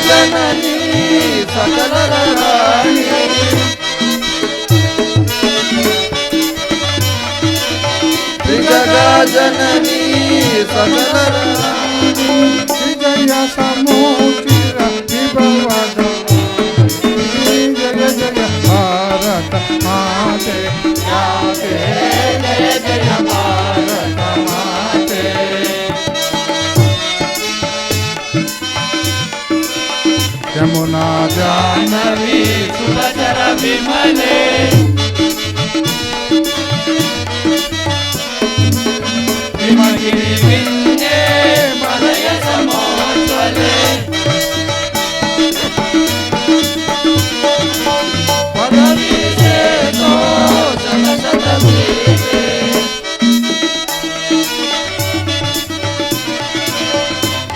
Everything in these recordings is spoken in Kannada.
ಜನನಿ ಸಕಲರ ರಾಣಿ ಜನನಿ ಸಕಲರ ರಾಣಿ ಜಯ ಸಮೂಚಿರ ವಿಭವದ ಜಯ ಜಯ ಭಾರತ ಮಾತೆ ಯಾತೆ ಜಯ ಜಯ ಭಾರತ ಮಾತೆ ಯಮುನಾ ಜಾಹ್ನವಿ ಸುಭದ್ರ ವಿಮಲೆ ಹಿಮಗಿರಿ ವಿಂಧ್ಯೆ ಮಲಯ ಸಮೋಜ್ವಲೆ ಪದವಿ ಸೇತೋ ಶತ ಶತ ಸೀತೆ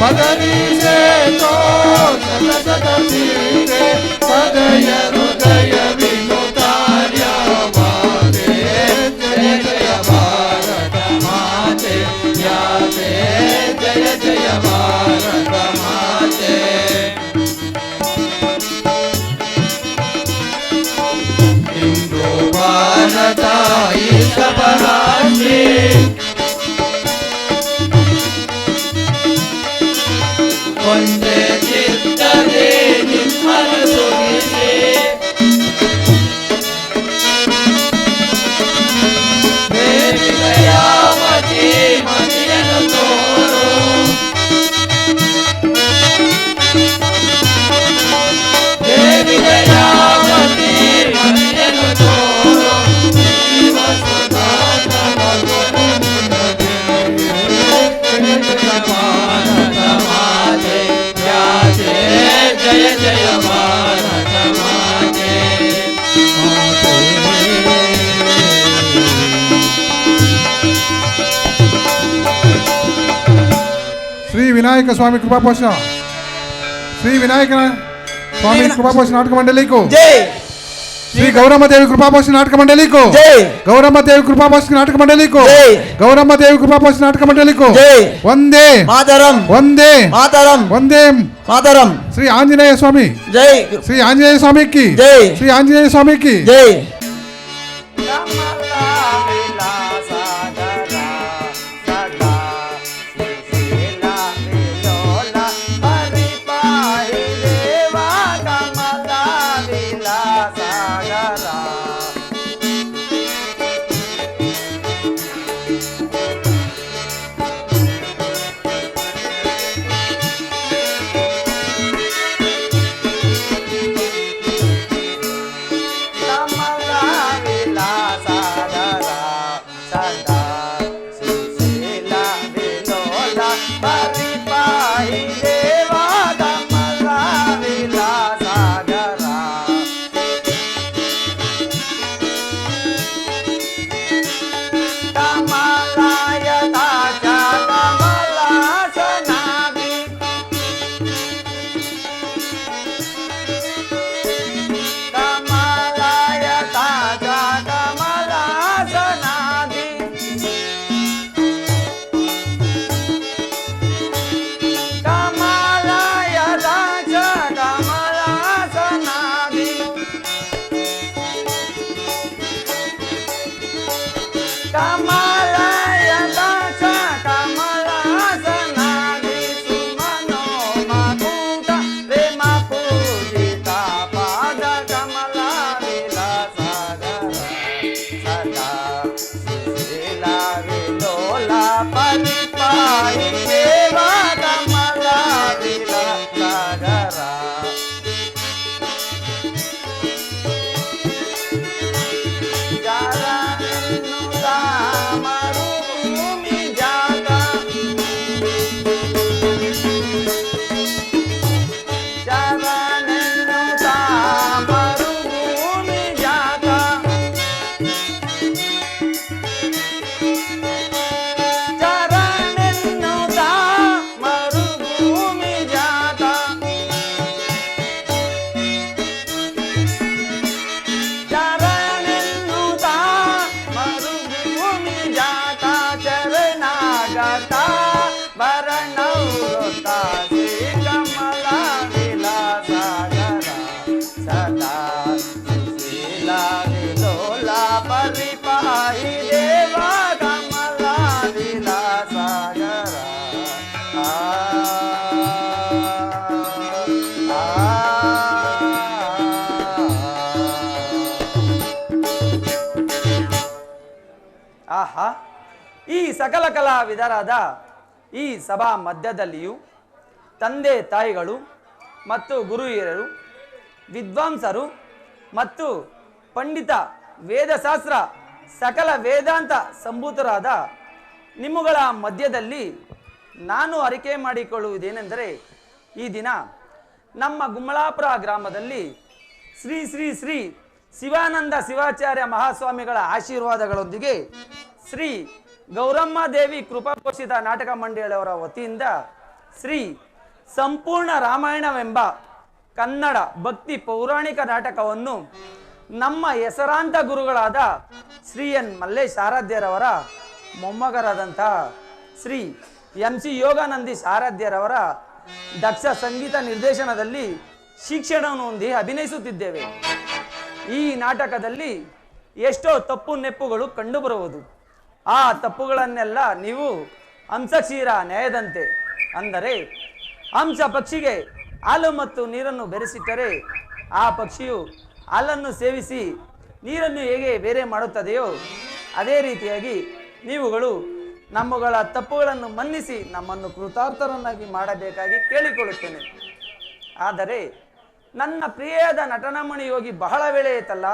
ಪದವಿ ಸೇತೋ ಶತ ಶತ ಸೀತೆ ಸದಯ ಹೃದಯ ವಿನುತಾರ್ಯ ಮಾತೆ ಜಯ ಜಯ ಭಾರತ ಮಾತೆ ಯಾತೆ ಜಯ ಜಯ ಭಾರತ ಮಾತೆ ಇಂದು ಭಾರತ ಈಶಪರಾಶಿ ಒಂದೇ ಚಿತ್ತದೆ ನಿಮ್ಮನ ಸುಗಿಸಿ ದೇವಿ ದಯಾವತಿ ಮತಿಯನ್ನು ತೋರು ದೇವಿ ದಯಾವತಿ ಮತಿಯನ್ನು ತೋರು ಜೀವ ಸುಧಾತ ಭಾರತ ಮಾತೆ ಯಾತೆ ಜಯ ಜಯ ಭಾರತ ಮಾತೆ ಶ್ರೀ ವಿನಾಯಕ ಸ್ವಾಮಿ ಕೃಪಾಪೋಷಣ ಶ್ರೀ ವಿನಾಯಕ स्वामी कृपापोषण नाटक मंडली को जय। श्री गौरम्मा देवी कृपापोषण नाटक मंडली को जय। गौरम्मा देवी कृपापोषण नाटक मंडली को जय। गौरम्मा देवी कृपापोषण नाटक मंडली को जय। वंदे मातरम वंदे मातरम वंदे मातरम। श्री आंजनेय स्वामी जय। श्री आंजनेय स्वामी की जय। श्री आंजनेय स्वामी की जय। ಪರಿಪಾಹಿ ದೇವ ಕಮಲಾದಿಲ ಸಾಗರ ಆಹಾ, ಈ ಸಕಲ ಕಲಾವಿದರಾದ ಈ ಸಭಾ ಮಧ್ಯದಲ್ಲಿಯೂ ತಂದೆ ತಾಯಿಗಳು ಮತ್ತು ಗುರು ಹಿರಿಯರು, ವಿದ್ವಾಂಸರು ಮತ್ತು ಪಂಡಿತ ವೇದಶಾಸ್ತ್ರ ಸಕಲ ವೇದಾಂತ ಸಂಭೂತರಾದ ನಿಮ್ಮಗಳ ಮಧ್ಯದಲ್ಲಿ ನಾನು ಅರಿಕೆ ಮಾಡಿಕೊಳ್ಳುವುದೇನೆಂದರೆ, ಈ ದಿನ ನಮ್ಮ ಗುಮ್ಮಳಾಪುರ ಗ್ರಾಮದಲ್ಲಿ ಶ್ರೀ ಶ್ರೀ ಶ್ರೀ ಶಿವಾನಂದ ಶಿವಾಚಾರ್ಯ ಮಹಾಸ್ವಾಮಿಗಳ ಆಶೀರ್ವಾದಗಳೊಂದಿಗೆ ಶ್ರೀ ಗೌರಮ್ಮ ದೇವಿ ಕೃಪಾಪೋಷಿತ ನಾಟಕ ಮಂಡಳಿಯವರ ವತಿಯಿಂದ ಶ್ರೀ ಸಂಪೂರ್ಣ ರಾಮಾಯಣವೆಂಬ ಕನ್ನಡ ಭಕ್ತಿ ಪೌರಾಣಿಕ ನಾಟಕವನ್ನು ನಮ್ಮ ಹೆಸರಾಂತ ಗುರುಗಳಾದ ಶ್ರೀ ಎನ್ ಮಲ್ಲೇಶ್ ಆರಾಧ್ಯರವರ ಮೊಮ್ಮಗರಾದಂತಹ ಶ್ರೀ MC ಯೋಗಾನಂದೀಶ್ ಆರಾಧ್ಯರವರ ದಕ್ಷ ಸಂಗೀತ ನಿರ್ದೇಶನದಲ್ಲಿ ಶಿಕ್ಷಣವನ್ನು ಹೊಂದಿ ಅಭಿನಯಿಸುತ್ತಿದ್ದೇವೆ. ಈ ನಾಟಕದಲ್ಲಿ ಎಷ್ಟೋ ತಪ್ಪು ನೆಪ್ಪುಗಳು ಕಂಡುಬರುವುದು. ಆ ತಪ್ಪುಗಳನ್ನೆಲ್ಲ ನೀವು ಹಂಸಕ್ಷೀರ ನ್ಯಾಯದಂತೆ, ಅಂದರೆ ಹಂಸ ಪಕ್ಷಿಗೆ ಹಾಲು ಮತ್ತು ನೀರನ್ನು ಬೆರೆಸಿಟ್ಟರೆ ಆ ಪಕ್ಷಿಯು ಹಾಲನ್ನು ಸೇವಿಸಿ ನೀರನ್ನು ಹೇಗೆ ಬೇರೆ ಮಾಡುತ್ತದೆಯೋ ಅದೇ ರೀತಿಯಾಗಿ ನೀವುಗಳು ನಮ್ಮಗಳ ತಪ್ಪುಗಳನ್ನು ಮನ್ನಿಸಿ ನಮ್ಮನ್ನು ಕೃತಾರ್ಥರನ್ನಾಗಿ ಮಾಡಬೇಕಾಗಿ ಕೇಳಿಕೊಳ್ಳುತ್ತೇನೆ. ಆದರೆ ನನ್ನ ಪ್ರಿಯದ ನಟನಮಣಿ ಯೋಗಿ ಬಹಳ ವೇಳೆ ಐತಲ್ಲ,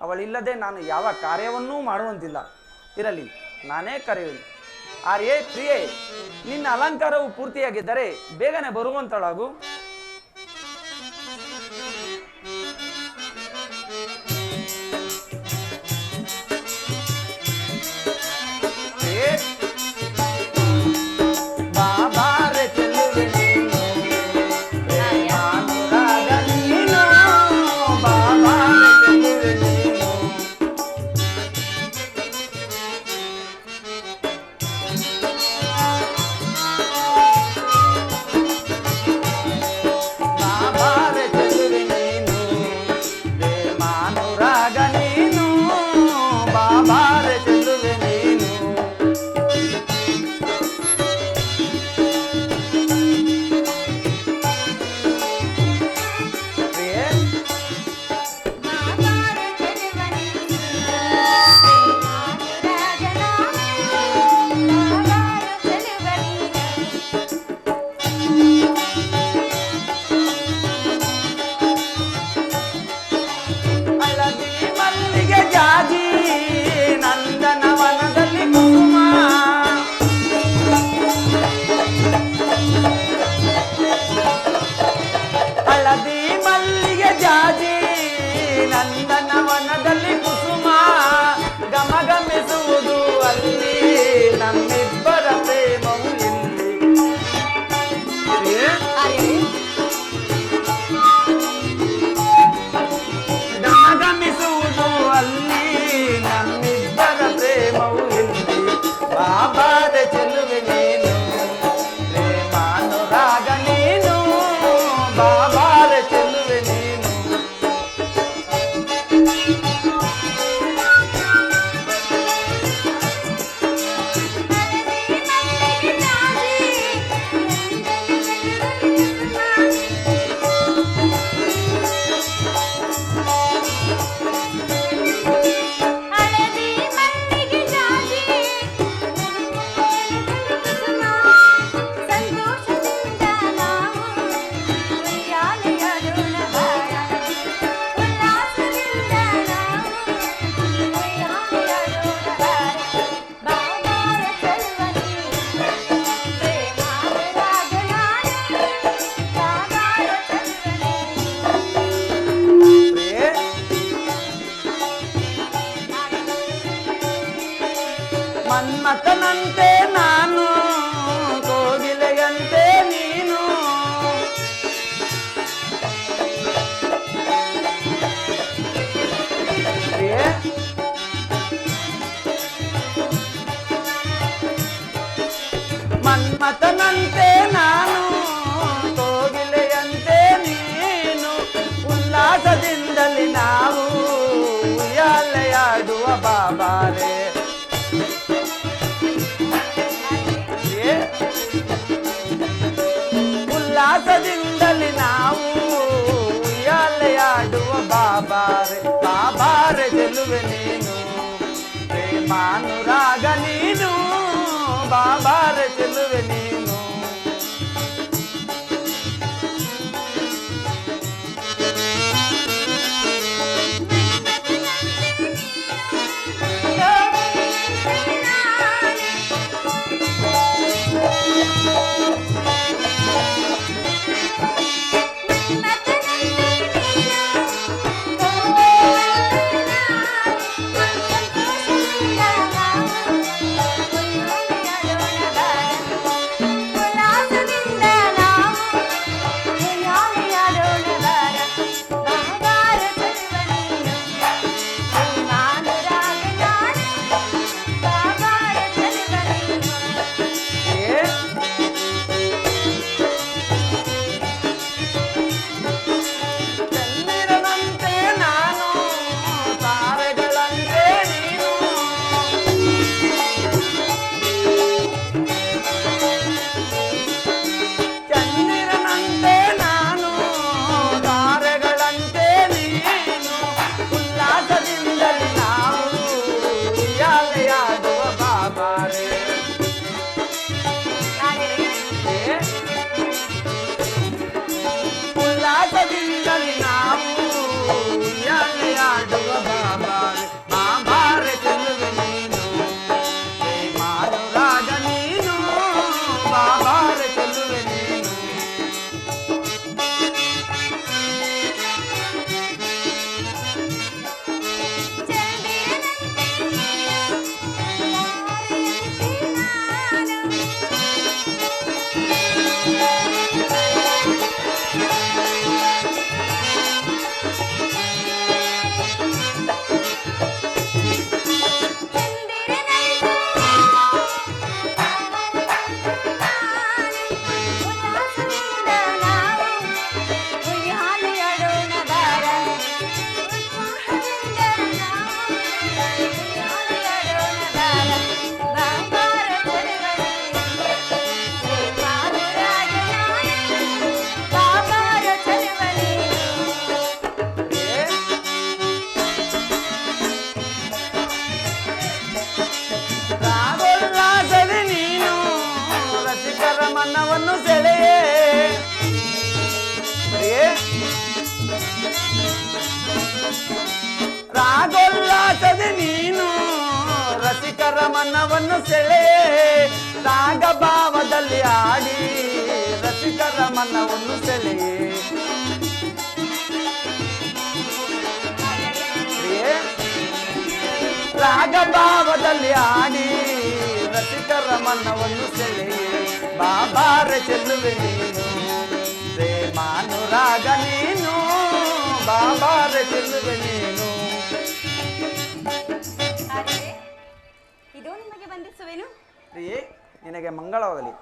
ಅವಳಿಲ್ಲದೆ ನಾನು ಯಾವ ಕಾರ್ಯವನ್ನೂ ಮಾಡುವಂತಿಲ್ಲ. ಇರಲಿ, ನಾನೇ ಕರೆಯುವುದು. ಆರ್ಯೇ ಪ್ರಿಯೆ, ನಿನ್ನ ಅಲಂಕಾರವು ಪೂರ್ತಿಯಾಗಿದ್ದರೆ ಬೇಗನೆ ಬರುವಂತಳಾಗು. ನಂದನವನದಲ್ಲಿ ಕುಸುಮ ಗಮಗಮಿಸುವುದು ಅಲ್ಲಿ, ನಮ್ಮಿಬ್ಬರ ಪ್ರೇಮವು ಇಲ್ಲಿ ಗಮಗಮಿಸುವುದು ಅಲ್ಲಿ, ನಮ್ಮಿಬ್ಬರ ಪ್ರೇಮವು ಇಲ್ಲಿ. ಬಾಬಾದ ಚೆಲುವೆ ನೀನು, ಪ್ರೇಮಾನುರಾಗ ನೀನು, ಬಾಬಾದ ಚೆಲುವೆ ನೀನು. ಮನ್ಮಥನಂತೆ ನಾನು, ಕೋಗಿಲೆಯಂತೆ ನೀನು, ಮನ್ಮಥನಂತೆ ನಾನು, ಕೋಗಿಲೆಯಂತೆ ನೀನು, ಉಲ್ಲಾಸದಿಂದಲೇ ನಾವು ಉಯ್ಯಾಲೆಯ ಆಡುವ ಬಾಬಾರೆ ಉಲ್ಲಾಸದಿಂದಲೇ ನಾವು ಉಯ್ಯಾಲೆಯಾಡುವ ಬಾಬಾರೆ ಬಾಬಾರೆ ಚೆಲುವೆ ನೀನು ಪ್ರೇಮಾನುರಾಗ ನೀನು ಬಾಬಾರೆ ಚೆಲುವೆ ನೀನು ಮನವನ್ನು ಸೆಳೆಯೇ ರಾಗೋಲ್ಲಾಸದೆ ನೀನು ರಸಿಕರ ಮನವನ್ನು ಸೆಳೆಯೇ ರಾಗ ಭಾವದಲ್ಲಿ ಆಡಿ ರಸಿಕರ ಮನವನ್ನು ಸೆಳೆಯೇ ರಾಗ ಭಾವದಲ್ಲಿ ಆಡಿ ರಸಿಕರ ಮನವನ್ನು ಸೆಳೆಯೇ ಬಾಬಾರೆ ಚೆಲುವೆ ನೀನು ಪ್ರೇಮಾನುರಾಗ ನೀನು ಬಾಬಾರೆ ಚೆಲುವೆ ನೀನು. ಇದು ನಿಮಗೆ ಬಂದಿಸುವೆನು ಪ್ರಿಯೇ ನಿನಗೆ ಮಂಗಳವಾಗಲಿ.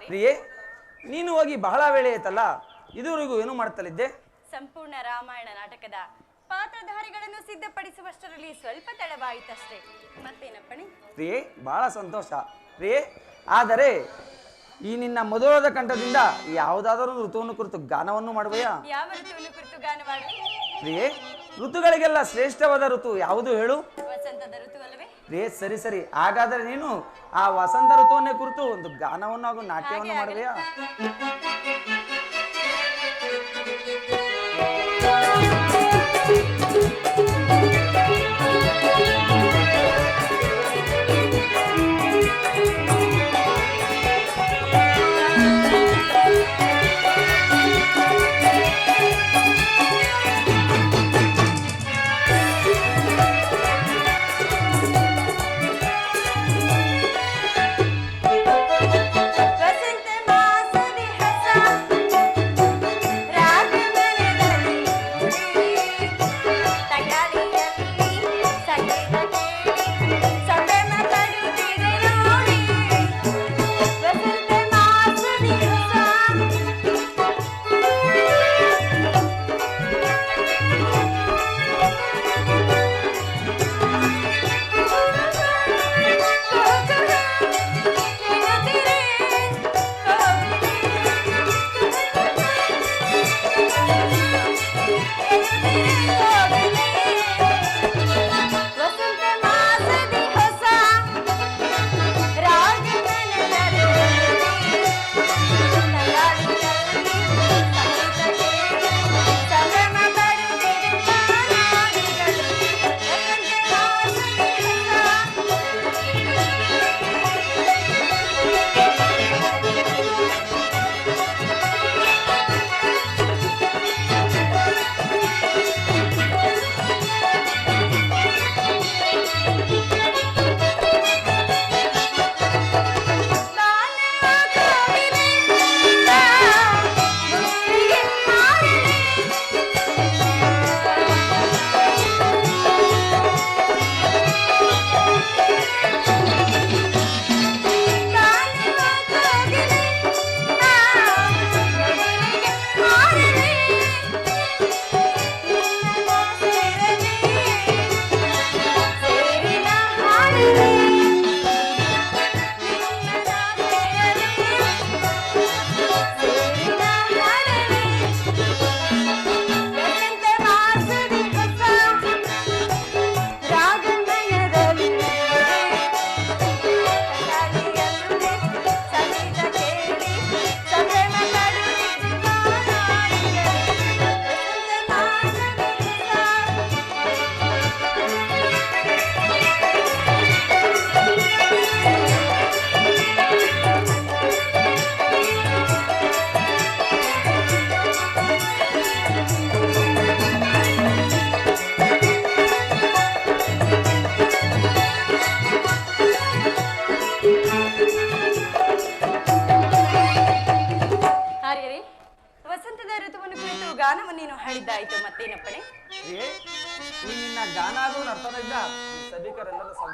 ಪ್ರಿಯೇ ನೀನು ಹೋಗಿ ಬಹಳ ವೇಳೆ ಆಯ್ತಲ್ಲ, ಇದುವರೆಗೂ ಏನು ಮಾಡ್ತಲಿದ್ದೆ? ಸಂಪೂರ್ಣ ರಾಮಾಯಣ ನಾಟಕದ ಪಾತ್ರಧಾರಿಗಳನ್ನು ಸಿದ್ಧಪಡಿಸುವಷ್ಟರಲ್ಲಿ ಸ್ವಲ್ಪ ತಡವಾಯಿತಷ್ಟೇ. ಮತ್ತೇನಪ್ಪಣೆ? ಪ್ರಿಯೇ ಬಹಳ ಸಂತೋಷ ಪ್ರಿಯೇ. ಆದರೆ ಈ ನಿನ್ನ ಮಧುರದ ಕಂಠದಿಂದ ಯಾವುದಾದರೂ ಋತುವನ್ನು ಕುರಿತು ಗಾನವನ್ನು ಮಾಡುವೆಯಾ? ಯಾವ ಋತುವನ್ನು ಕುರಿತು ಗಾನ ಮಾಡಲಿ? ಪ್ರಿಯೇ ಋತುಗಳಿಗೆಲ್ಲ ಶ್ರೇಷ್ಠವಾದ ಋತು ಯಾವುದು ಹೇಳು? ವಸಂತದ ಋತು ಅಲ್ಲವೇ? ಪ್ರಿಯೇ ಸರಿ ಸರಿ, ಹಾಗಾದರೆ ನೀನು ಆ ವಸಂತ ಋತುವನ್ನೇ ಕುರಿತು ಒಂದು ಗಾನವನ್ನು ಹಾಗೂ ನಾಟ್ಯವನ್ನು ಮಾಡುವೆಯಾ? ವಸಂತ ಮಾಸದಿ ಹಸ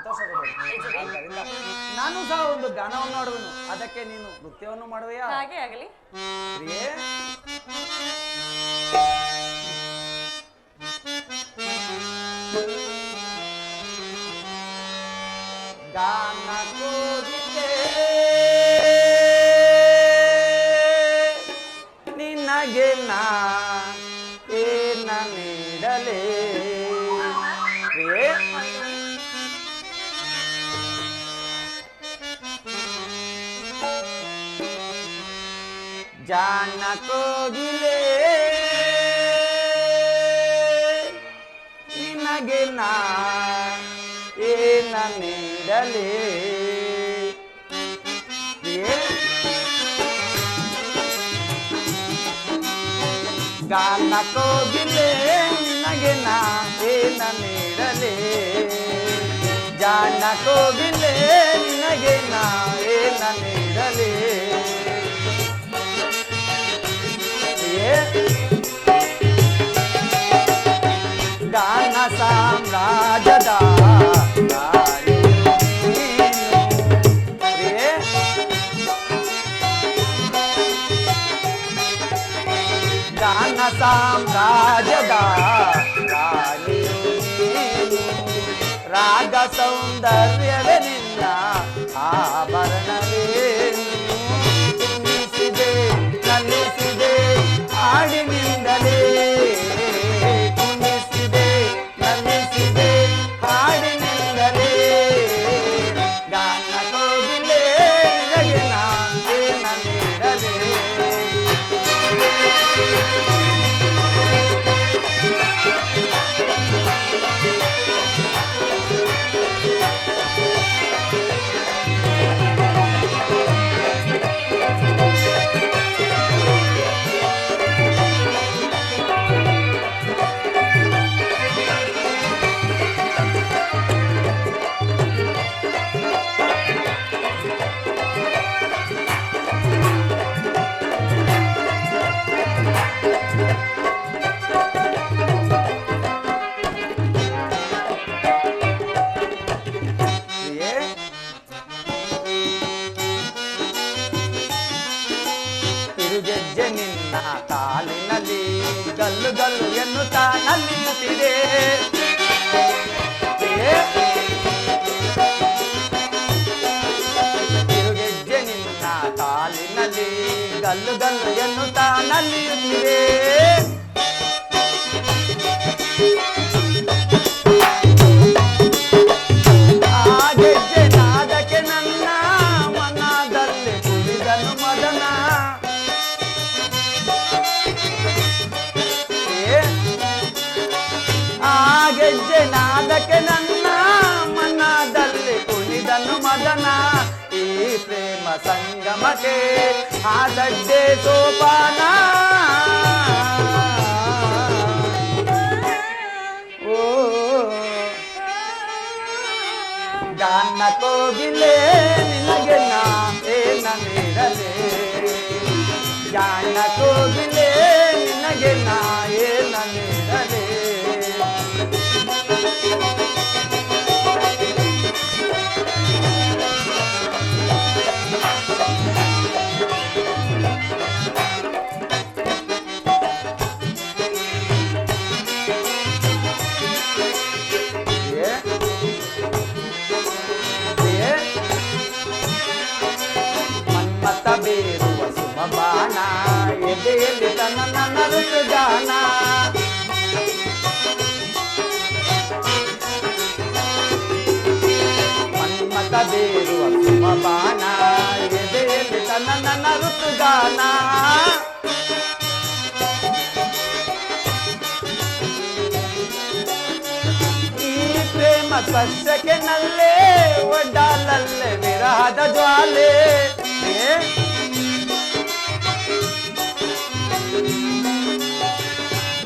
ಸಂತೋಷಗೊಳ್ಳುವುದು. ಆದ್ದರಿಂದ ನಾನು ಸಹ ಒಂದು ಗಾನವನ್ನು ಆಡುವೆನು, ಅದಕ್ಕೆ ನೀನು ನೃತ್ಯವನ್ನು ಮಾಡುವೆಯಾ? ಹಾಗೆ ಆಗಲಿ. ಪ್ರಿಯೇ, ಗಾನ ಕೋಗಿಲೆ ನಿನಗೆ ನಾ ಏನ ನೀಡಲೇ? ಪ್ರಿಯೇ, ಜಾಣ ಕೋಗಿಲೆ ನಿನಗೆ ನಾ ಏನ ನೀಡಲೇ? ಪ್ರಿಯೇ, ಗಾನ ಕೋಗಿಲೆ ನಿನಗೆ ನಾ ಏನ ನೀಡಲೇ? ಜಾಣ ಕೋಗಿಲೆ ನಿನಗೆ ನಾ ಏನ ನೀಡಲೇ? ಗಾನ ಸಾಮ್ರಾಜ್ಯದ ರಾಣಿ ನೀನು. ಪ್ರಿಯೇ, ಗಾನ ಸಾಮ್ರಾಜ್ಯದ ರಾಣಿಯು ನೀನು. ರಾಗ ಸೌಂದರ್ಯವೇ ನಿನ್ನ ಆಭರಣವೇನು? ತುಂಬಿಸಿದೆ ನಲಿಸಿದೆ ಹಾಡಿನಿಂದಲೇ, ತುಂಬಿಸಿದೆ ನಲಿಸಿದೆ ಹಾಡಿನಿಂದಲೇ. ಗಾನ ಕೋಗಿಲೆ ನಿನಗೆ ನಾ ಏನ ನೀಡಲೇ? ತಿರುಗೆಜ್ಜೆ ನಿನ್ನ ಕಾಲಿನಲ್ಲಿ ಗಲ್ಲು ಗಲ್ಲು ಎನ್ನುತ್ತಾ ನಲಿಯುತ್ತಿದೆ. ತಿರುಗೆಜ್ಜೆ ನಿನ್ನ ಕಾಲಿನಲ್ಲಿ ಗಲ್ಲು ಗಲ್ಲು ಎನ್ನುತ್ತಾ ನಲಿಯುತ್ತಿದೆ. ಆ ಗೆಜ್ಜೆ ನಾದಕ್ಕೆ ನನ್ನ ಮನದಲ್ಲಿ ಕುಣಿದನು ಮದನ. ಆ ಗೆಜ್ಜೆ ನಾದಕ್ಕೆ ನನ್ನ ಮನದಲ್ಲಿ ಕುಣಿದನು ಮದನ. ಈ ಪ್ರೇಮ ಸಂಗಮಕ್ಕೆ ಆ ದಡ್ಡೆ ಸೋಪಾನ. ಓ ಗಾನ ಕೋಗಿಲೆ ನಿನಗೆ ನಾ ಏನ ನೀಡಲೇ? ಗಾನ ಕೋಗಿಲೆ ನಿನಗೆ ನಾ ಏನ ನೀಡಲೇ? ಮನ್ಮತ ಬೇರುವ ಸುಮಬಾಣ ಎದೆಯಲ್ಲಿ ತನ್ನ ನನ್ನ ಋತುಗಾನ. ಮನ್ಮತ ಬೇರುವ ಸುಮಬಾಣ ಎದೆಯಲ್ಲಿ ತನ್ನ ನನ್ನ ಋತುಗಾನ. ಈ ಪ್ರೇಮ ಸ್ಪರ್ಶಕ್ಕೆ ನಲ್ಲೇ ಒಡ್ಡಾಲಲ್ಲೇ ವಿರಹದ ಜ್ವಾಲೆ.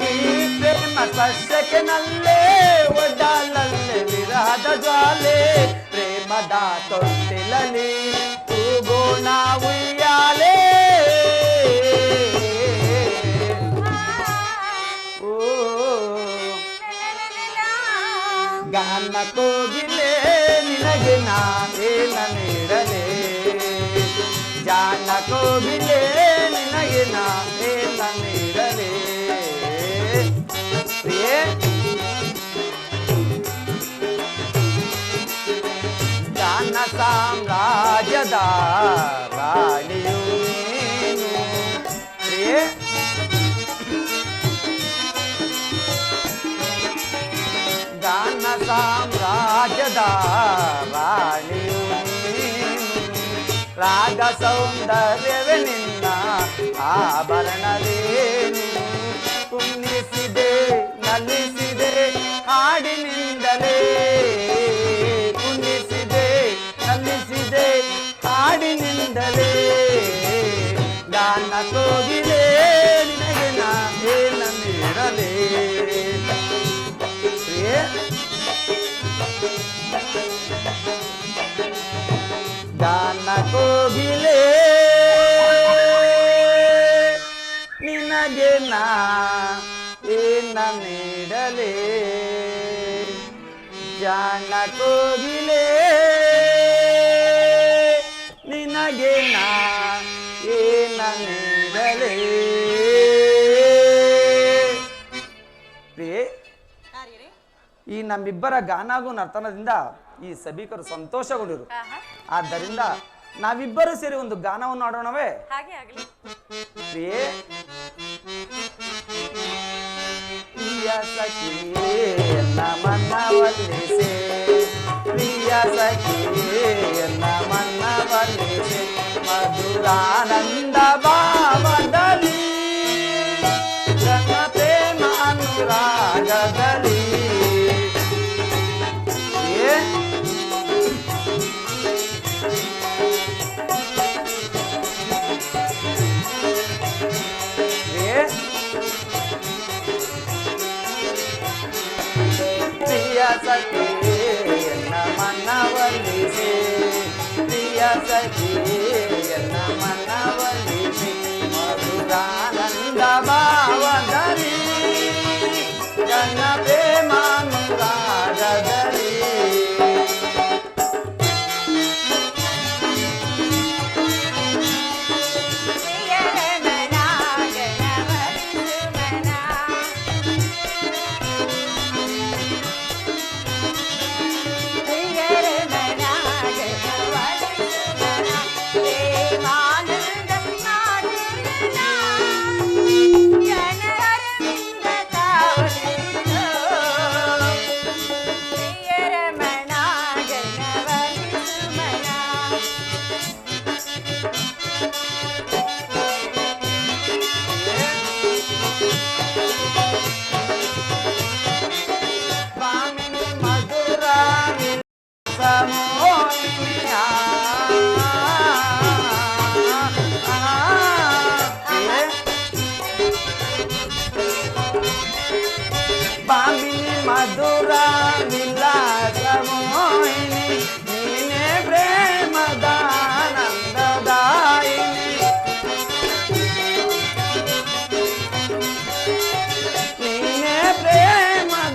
ಈ ಪ್ರೇಮ ಸ್ಪರ್ಶಕ್ಕೆ ನಲ್ಲೇ ಒಡ್ಡಾಲಲ್ಲೇ ವಿರಹದ ಜ್ವಾಲೆ. ಪ್ರೇಮದ ತೊಟ್ಟಿಲಲ್ಲಿ ತೂಗೋಣ ಉಯ್ಯಾಲೆ. ಗಾನ ಕೋಗಿಲೆ ನಿನಗೆ ನಾನೇನ ನೀಡಲೇ ಜಾಣ ಕೋಗಿಲೆ ನಿನಗೆ ನಾನೇನ ನೀಡಲೇ ಪ್ರಿಯೇ ಜಾಣ ಸಾಮ್ರಾಜ್ಯದ ರಾಣಿಯು ನೀನು ಪ್ರಿಯೇ ಗಾನ ಸಾಮ್ರಾಜ್ಯದ ರಾಣಿಯು ನೀನು ರಾಗ ಸೌಂದರ್ಯವೇ ನಿನ್ನ ಆಭರಣವೇನು ಕುಣಿಸಿದೆ ನಲಿಸಿದೆ ಹಾಡಿನಿಂದಲೇ ಕುಣಿಸಿದೆ ನಲಿಸಿದೆ ಹಾಡಿನಿಂದಲೇ ಗಾನ ಕೋಗಿಲೆ ನಿನಗೆ ನಾನೇನ ನೀಡಲೇ ಗಾನ ಕೋಗಿಲೆ ನಿನಗೆ ನಾನೇನ ನೀಡಲೇ ಜಾಣ ಕೋಗಿಲೆ ನಿನಗೆ ನಾನೇನ ನೀಡಲೇ ಪ್ರಿಯೇ ಈ ನಮ್ಮಿಬ್ಬರ ಗಾನ ಹಾಗೂ ನರ್ತನದಿಂದ ಈ ಸಭಿಕರು ಸಂತೋಷಗೊಂಡಿರು. ಆದ್ದರಿಂದ ನಾವಿಬ್ಬರು ಸೇರಿ ಒಂದು ಗಾನವನ್ನು ಆಡೋಣವೇ? ಹಾಗೆ ಆಗಲಿ. ಪ್ರಿಯೇ ಪ್ರಿಯ ಸಖಿ ಎನ್ನ ಮನವಲ್ಲಿಸೆ ಪ್ರಿಯ ಸಖಿ ಎನ್ನ ಮನವಲ್ಲಿಸೆ ಮಧುರಾನಂದ ಭಾವದಲ್ಲಿ ಜನ ಪ್ರೇಮ ಅನುರಾಗದಲ್ಲಿ ಪ್ರಿಯ ಸಖಿ ಎನ್ನ ಮನವಲ್ಲಿಸೆ ಪ್ರಿಯ ಸಖಿ ಎನ್ನ ಮನವಲ್ಲಿಸೆ ಮಧುರಾನಂದ ಭಾವದಲ್ಲಿ ಜನ ಪ್ರೇಮಾನುರಾಗದಲ್ಲಿ ಬಾಮಿನಿ ಮಧುರ ವಿಲಾಸ ಮೋಹಿನಿ ನೀನೇ ಪ್ರೇಮದಾನಂದದಾಯಿನಿ ನೀನೇ ಪ್ರೇಮದಾನಂದದಾಯಿನಿ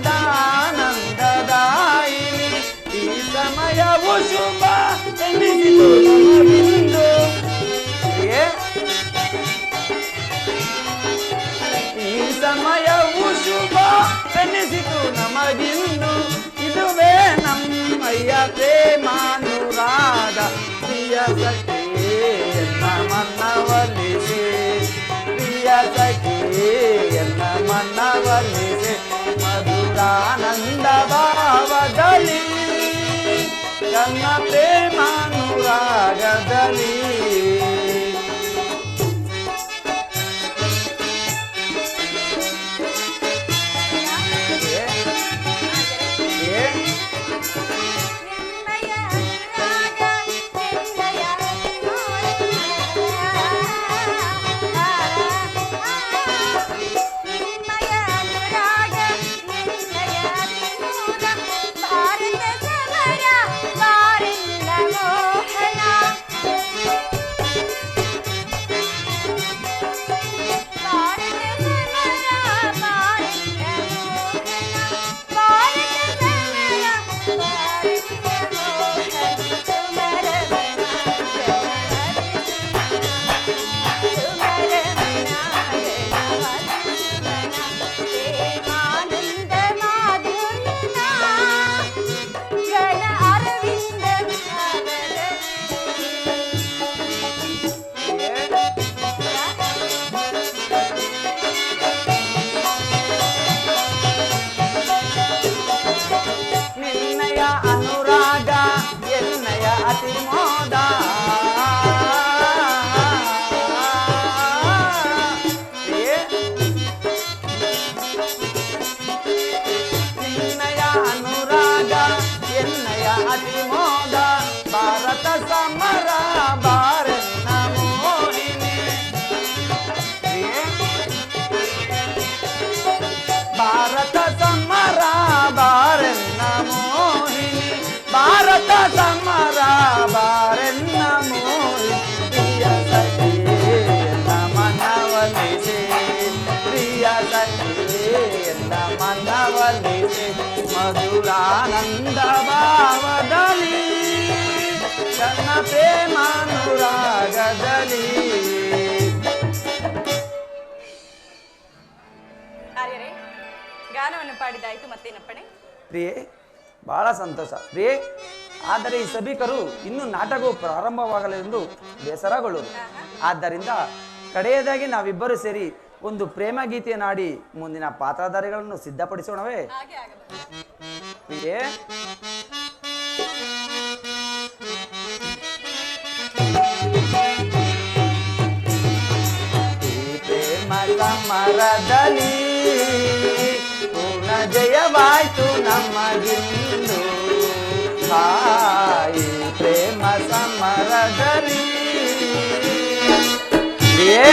ಈ ಸಮಯವು ಶುಭ ಎನ್ನಿಸಿತು ನಮಗಿಂದು ಈ ಸಮಯವು ಶುಭ ಎನ್ನಿಸಿತು ನಮಗಿಂದು ಇದುವೇ ನಮ್ಮಯ್ಯ ಪ್ರೇಮಾನುರಾಗ ಪ್ರಿಯ ಸಖಿ ಎನ್ನ ಮನವಲ್ಲಿಸೆ ಪ್ರಿಯ ಸಖಿ ಎನ್ನ ಮನವಲ್ಲಿಸೆ ಮಧುರಾನಂದ ಭಾವದಲ್ಲಿ ನನ್ನ ಪ್ರೇಮಾನುರಾಗದಲ್ಲಿ ಅತಿ ಮೋದ ಪ್ರಿಯೆ ನಿನ್ನಯ ಅನುರಾಗ ಎನ್ನಯ ಅತಿ ಮೋದ ಭಾರತ ಸಮರ ಬಾರನ್ನ ಮೋಹಿನಿ ಪ್ರಿಯೆ ಭಾರತ ಸಮರ ಬಾರನ್ನ ಮೋಹಿನಿ ಭಾರತ ಸಮರ ಬಾರನ್ನ ಮೋಹಿನಿ ಪ್ರಿಯ ಸಖಿಯೇ ಎನ್ನ ಮನವೊಲಿಸೆ ಪ್ರಿಯ ಸಖಿಯೇ ಎನ್ನ ಮನವೊಲಿಸೆ ಮಧುರಾನಂದ ಭಾವದಲ್ಲಿ ನನ್ನ ಪ್ರೇಮಾನುರಾಗದಲ್ಲಿ ಆರ್ಯರೇ ಗಾನವನ್ನು ಪಾಡಿದಾಯ್ತು ಮತ್ತೇನಪ್ಪಣೆ? ಪ್ರಿಯೆ ಬಹಳ ಸಂತೋಷ ಪ್ರಿಯೆ. ಆದರೆ ಈ ಸಭಿಕರು ಇನ್ನು ನಾಟಕವು ಪ್ರಾರಂಭವಾಗಲೆಂದು ಬೇಸರಗೊಳ್ಳುವುದು. ಆದ್ದರಿಂದ ಕಡೆಯದಾಗಿ ನಾವಿಬ್ಬರು ಸೇರಿ ಒಂದು ಪ್ರೇಮ ಗೀತೆಯನ್ನಾಡಿ ಮುಂದಿನ ಪಾತ್ರಧಾರಿಗಳನ್ನು ಸಿದ್ಧಪಡಿಸೋಣವೇ? ಹಾಗೆ ಆಗಬಹುದು. ಪ್ರಿಯೆ ಸಮರದಲ್ಲಿ ಪೂರ್ಣ ಜಯವಾಯ್ತು ನಮಗಿಂದು ಹಾಯಿ ಪ್ರೇಮ ಸಮರದಲ್ಲಿ ಪ್ರಿಯೆ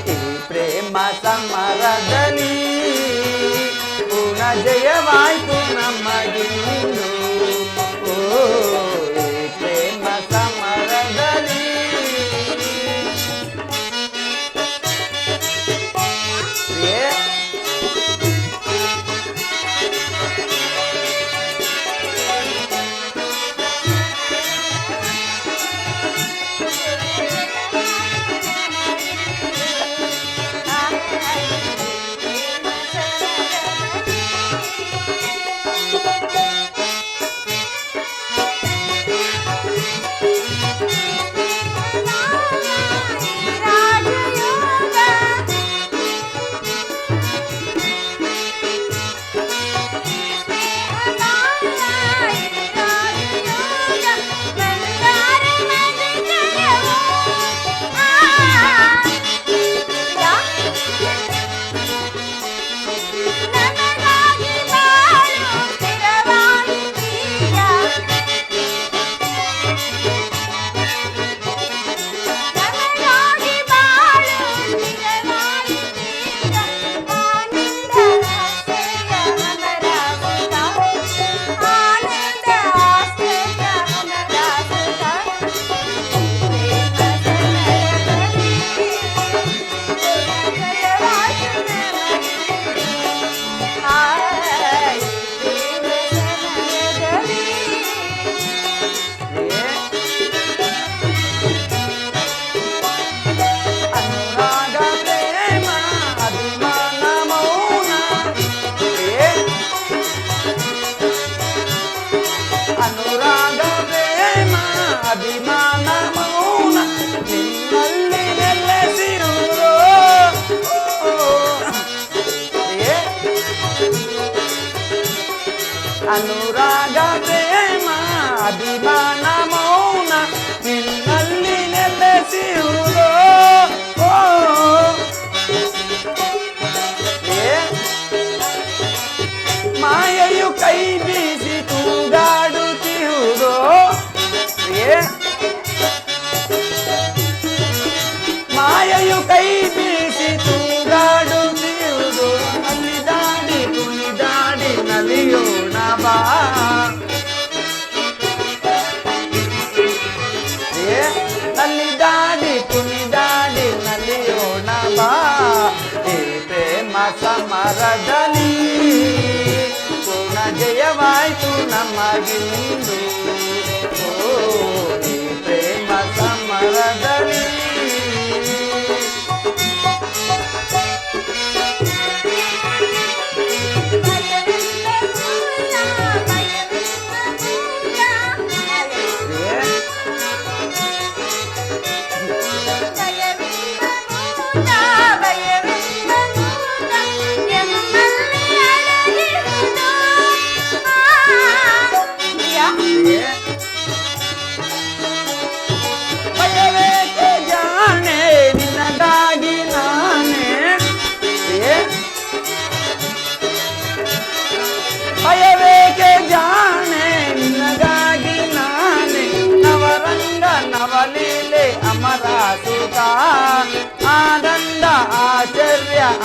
ಈ ಪ್ರೇಮ ಸಮರದಲ್ಲಿ ಪೂರ್ಣ ಜಯವಾಯ್ತು ನಮಗಿಂದು ಪ್ರೇಮ ಸಮರದಲ್ಲಿ ಪ್ರಿಯೆ ಅನುರಾಗ ಪ್ರೇಮ ಅಭಿಮಾನ ಮೌನ ನಿನ್ನಲ್ಲಿ ನೆಲೆಸಿರುವುದು ಅನುರಾಗ ಪ್ರೇಮ ಅಭಿಮಾನ ಮೌನ ನಿನ್ನಲ್ಲಿ ನೆಲೆಸಿರುವುದು ಮಾಯೆಯು ಕೈ ಬೀಸಿ ತೂಗಾಡುತ್ತಿರುವುದು ಮಾಯೆಯು ಕೈ ಬೀಸಿ ತೂಗಾಡುತ್ತಿರುವುದು ಅಲ್ಲಿ ದಾಡಿ ಕುಣಿದಾಡಿ ನಲಿಯೋಣ ಬಾ ಅಲ್ಲಿ ದಾಡಿ ಕುಣಿದಾಡಿ ನಲಿಯೋಣ ಬಾ ಈ ಪ್ರೇಮ ಸಮರದಲ್ಲಿ ಪೂರ್ಣ ಜಯವಾಯ್ತು ನಮಗಿಂದು ಈ ಪ್ರೇಮ ಸಮರದಲ್ಲಿ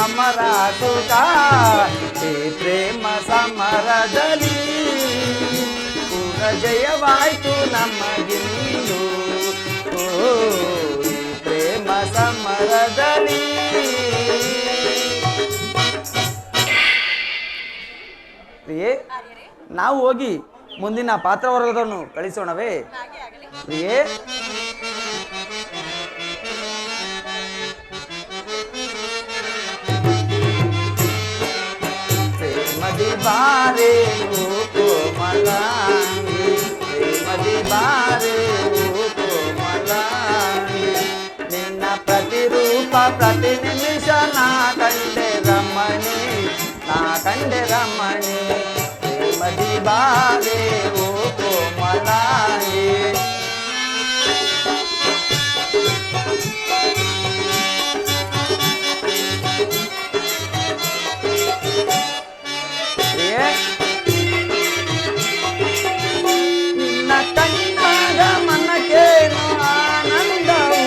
ಅಮರ ಸುಖ ಈ ಪ್ರೇಮ ಸಮರದಲ್ಲಿ ಪೂರ ಜಯವಾಯ್ತು ನಮಗಿಂದು ಈ ಪ್ರೇಮ ಸಮರದಲ್ಲಿ. ಪ್ರಿಯೇ, ನಾವು ಹೋಗಿ ಮುಂದಿನ ಪಾತ್ರವರ್ಗದನ್ನು ಕಳಿಸೋಣವೇ? ಪ್ರಿಯೇ, ಪ್ರೇಮದಿ ಬಾರೆ ಓ ಕೋಮಲಾಂಗಿ, ಪ್ರೇಮದಿ ಬಾರೆ ಓ ಕೋಮಲಾಂಗಿ, ನಿನ್ನ ಪ್ರತಿರೂಪ ಪ್ರತಿ ನಿಮಿಷ ನಾ ಕಂಡೆ ರಮಣಿ, ನಾ ಕಂಡೆ ರಮಣಿ. ಪ್ರೇಮದಿ ಬಾರೆ ಓ ಕೋಮಲಾಂಗಿ. ನಿನ್ನ ಕಂಡಾಗ ಮನಕ್ಕೇನು ಆನಂದವು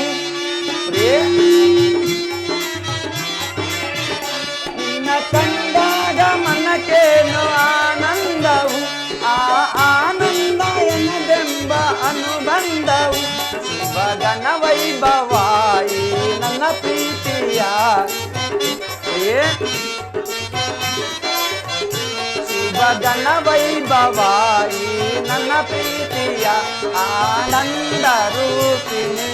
ಪ್ರಿಯೆ, ನಿನ್ನ ಕಂಡಾಗ ಮನಕ್ಕೇನು ಆನಂದವು, ಆ ಆನಂದ ಎನ್ನದೆಂಬ ಅನುಬಂಧವು ಶಿವಗಣ ವೈಭವಾಯಿ ನನ್ನ ಪ್ರೀತಿಯ ಪ್ರಿಯೆ, ಶಿವಗಣ ವೈಭವಾಯಿ ನನ್ನ ಪ್ರೀತಿಯ ಆನಂದ ರೂಪಿಣಿ.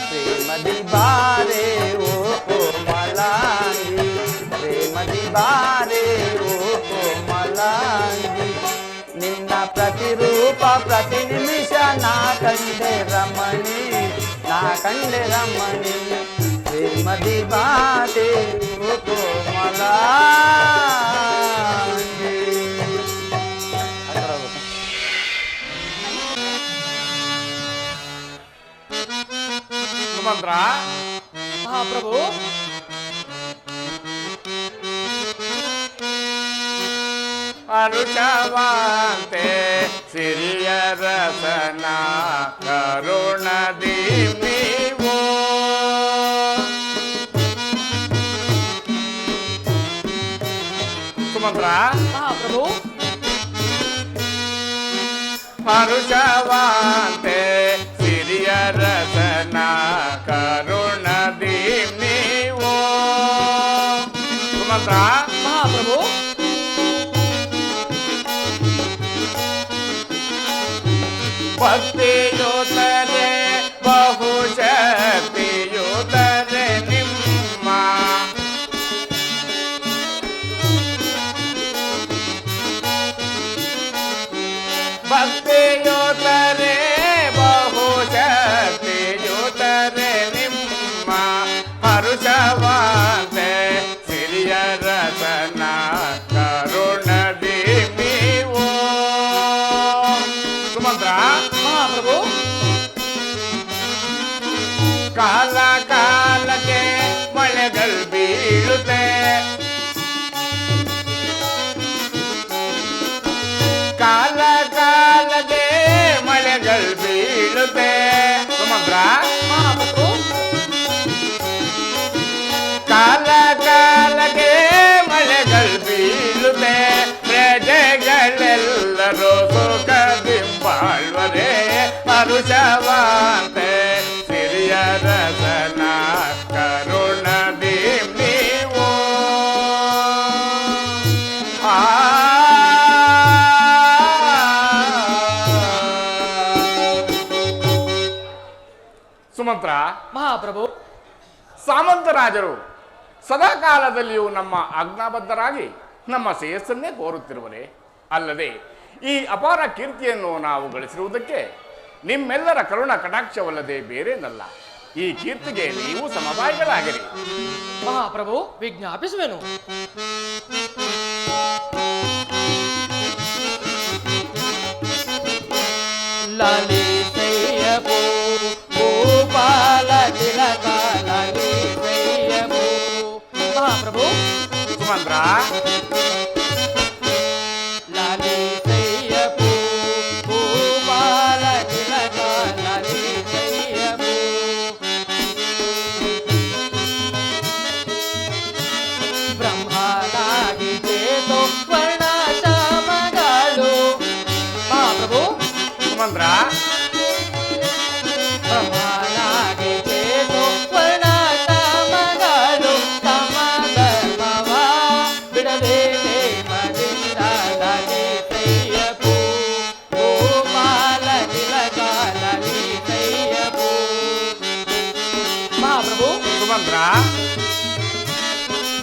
ಪ್ರೇಮದಿ ಬಾರೆ ಓ ಕೋಮಲಾಂಗಿ, ಪ್ರೇಮದಿ ಬಾರೆ ಓ ಕೋಮಲಾಂಗಿ, ನಿನ್ನ ಪ್ರತಿರೂಪ ಪ್ರತಿ ನಿಮಿಷ ನಾ ಕಂಡೆ ರಮಣಿ, ನಾ ಕಂಡೆ ರಮಣಿ. ಪ್ರೇಮದಿ ಬಾರೆ ಓ ಕೋಮಲಾಂಗಿ. ಮಂತ್ರ ಮಹಾಪ್ರಭು, ಅರುಷವಂತೆ ಸಿರಿಯ ರಸನ ಕರುಣದಿ ನೀವು ಸುಮಂತ್ರ ಮಹಾಪ್ರಭು, ಹರುಷವಂತೆ ಸಿರಿಯ ರಸನ ಕರುಣದಿ ನೀವು ಸುಮಂತ್ರ ಮಹಾಪ್ರಭು, ಭಕ್ತಿಯುತರೆ ಬಹುಶಕ್ತಿಯುತರೆ ನಿಮ್ಮ ಭಕ್ತಿಯುತರೆ ಬಹುಶಕ್ತಿಯುತರೆ ನಿಮ್ಮ ಹರುಷವಂತೆ ಸಿರಿಯ ರಸನ ಕರುಣದಿ ನೀವು ಸುಮಂತ್ರ ಮಹಾಪ್ರಭು, ಕಾಲ ಕಾಲಕ್ಕೆ ಮಳೆಗಳು ಬೀಳುತ್ತೆ, ಕಾಲ ಕಾಲಕ್ಕೆ ಮಳೆಗಳು ಬೀಳುತ್ತೆ ಸುಮಂತ್ರ ಮಹಾಪ್ರಭು, ಕಾಲ ಕಾಲಕ್ಕೆ ಮಳೆಗಳು ಬೀಳುತ್ತೆ, ಪ್ರಜೆಗಳೆಲ್ಲರೂ ಸುಖದಿಂಬಾಳ್ವರೆ ಹರುಷವಂತೆ ಸಿರಿಯ ರಸನ ಕರುಣದಿ ನೀವು ಸುಮಂತ್ರ ಮಹಾಪ್ರಭು, ಸಾಮಂತರಾಜರು ಸದಾಕಾಲದಲ್ಲಿಯೂ ನಮ್ಮ ಆಜ್ಞಾಬದ್ಧರಾಗಿ ನಮ್ಮ ಶ್ರೇಯಸ್ಸನ್ನೇ ಕೋರುತ್ತಿರುವರೆ ಅಲ್ಲದೆ ಈ ಅಪಾರ ಕೀರ್ತಿಯನ್ನು ನಾವು ಗಳಿಸಿರುವುದಕ್ಕೆ ನಿಮ್ಮೆಲ್ಲರ ಕರುಣ ಕಟಾಕ್ಷವಲ್ಲದೆ ಬೇರೇನಲ್ಲ. ಈ ಕೀರ್ತಿಗೆ ನೀವು ಸಮವಾಯಿಗಳಾಗಿರಿ. ಮಹಾಪ್ರಭು, ವಿಜ್ಞಾಪಿಸುವೆನು. ಲಲಿತೆಯ ಗೋಪಾಲ ತಿಲಕ ಲಲಿತೆಯ ಮಹಾಪ್ರಭು, ಸುಮಂತ್ರ ಲಲಿತೆಯ ಗೋಪಾಲ ತಿಲಕ ಲಲಿತೆಯ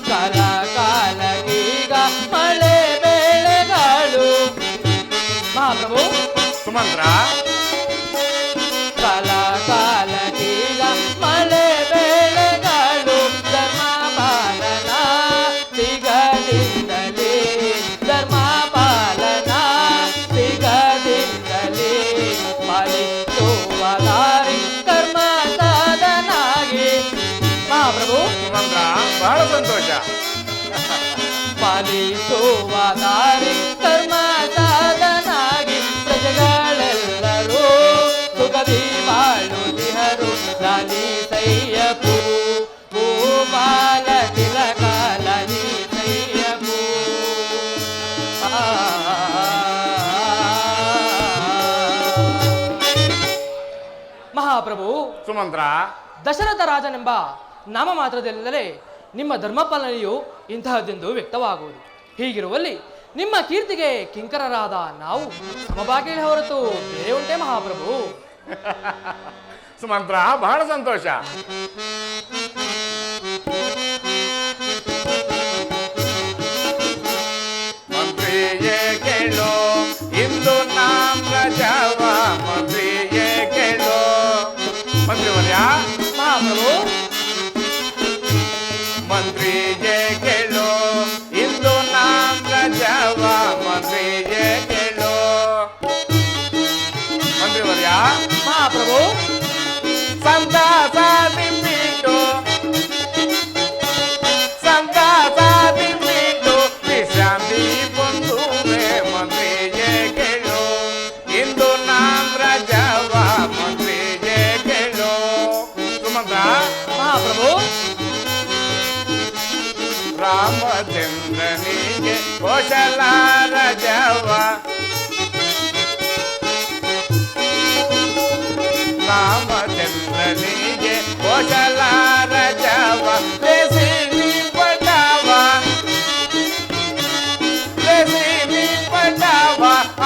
ಕಾಲ ಕಾಲಗೀಗ ಮಳೆ ಬೆಳೆಗಳು ಮಹಾಪ್ರಭು ಸುಮಂತ್ರ ಕಾಲ ಕಾಲಗೀಗ ಮಳೆ ಬೆಳೆಗಳು ಧರ್ಮ ಪಾಲನ ಸಿಗದಿಂದಲೇ ಧರ್ಮ ಪಾಲನ ಸಿಗದಿಂದಲೇ ಪಾಲಿಸುವದಾರಿ ಕರ್ಮ ಸಾಧನಾಗಿ ಮಹಾಪ್ರಭು ಸುಮಂತ್ರ ಬಹಳ ಸಂತೋಷ. ಪಾಲಿಸುವದಾರಿ ಕರ್ಮ ಸಾಧನಾಗಿ ಪ್ರಜೆಗಳೆಲ್ಲರೂ ಸುಖದಿ ಬಾಳುತ್ತಿಹರು ಲಾಲಿಸಯ್ಯಪು ಭೂಪಾಲ ತಿಲಕ ಲಾಲಿಸಯ್ಯಪು ಮಹಾಪ್ರಭು ಸುಮಂತ್ರ ದಶರಥ ರಾಜನೆಂಬ ನಾಮ ಮಾತ್ರದಲ್ಲದೆ ನಿಮ್ಮ ಧರ್ಮಪಾಲನೆಯು ಇಂತಹದ್ದೆಂದು ವ್ಯಕ್ತವಾಗುವುದು. ಹೀಗಿರುವಲ್ಲಿ ನಿಮ್ಮ ಕೀರ್ತಿಗೆ ಕಿಂಕರರಾದ ನಾವು ಸಮಭಾಗಿಗಳೇ ಹೊರತು ಬೇರೆ ಉಂಟೆ ಮಹಾಪ್ರಭು? ಸುಮಂತ್ರ ಬಹಳ ಸಂತೋಷ. ಮಂತ್ರಿಯೇ ಕೇಳೋ ಇಂದು ನಾಮ್ರಜವ ಮಂತ್ರಿಯೇ ಕೇಳೋ. ಮಂತ್ರಿವರ್ಯ ಮಹಾಪ್ರಭು ಮಂತ್ರಿಯೇ ಕೇಳೋ ಇಂದು ನಾಮ್ರಜವ ಮಂತ್ರಿಯೇ ಕೇಳೋ. ಮಂತ್ರಿವರ್ಯ ಮಹಾಪ್ರಭು ಸಂತಾಸಾದಿ ಬಿಟ್ಟು ಸಂತಾಸಾದಿ ಬಿಟ್ಟು ವಿಶ್ರಾಂತಿ ಬಂದುವೆ ಮಂತ್ರಿಯೇ ಕೇಳೋ ಇಂದು ನಾಮ್ರಜವ ಮಂತ್ರಿಯೇ ಕೇಳೋ. ಸುಮಂತ್ರ ಮಹಾಪ್ರಭು ರಾಮಚಂದ್ರನಿಗೆ ಕೋಶಲ ರಜವ ರಾಮಚಂದ್ರನಿಗೆ ಕೋಶಲ ರಜವ ಬೇಸಿ ಪಟವ ಬೇಸಿ ಪಟವ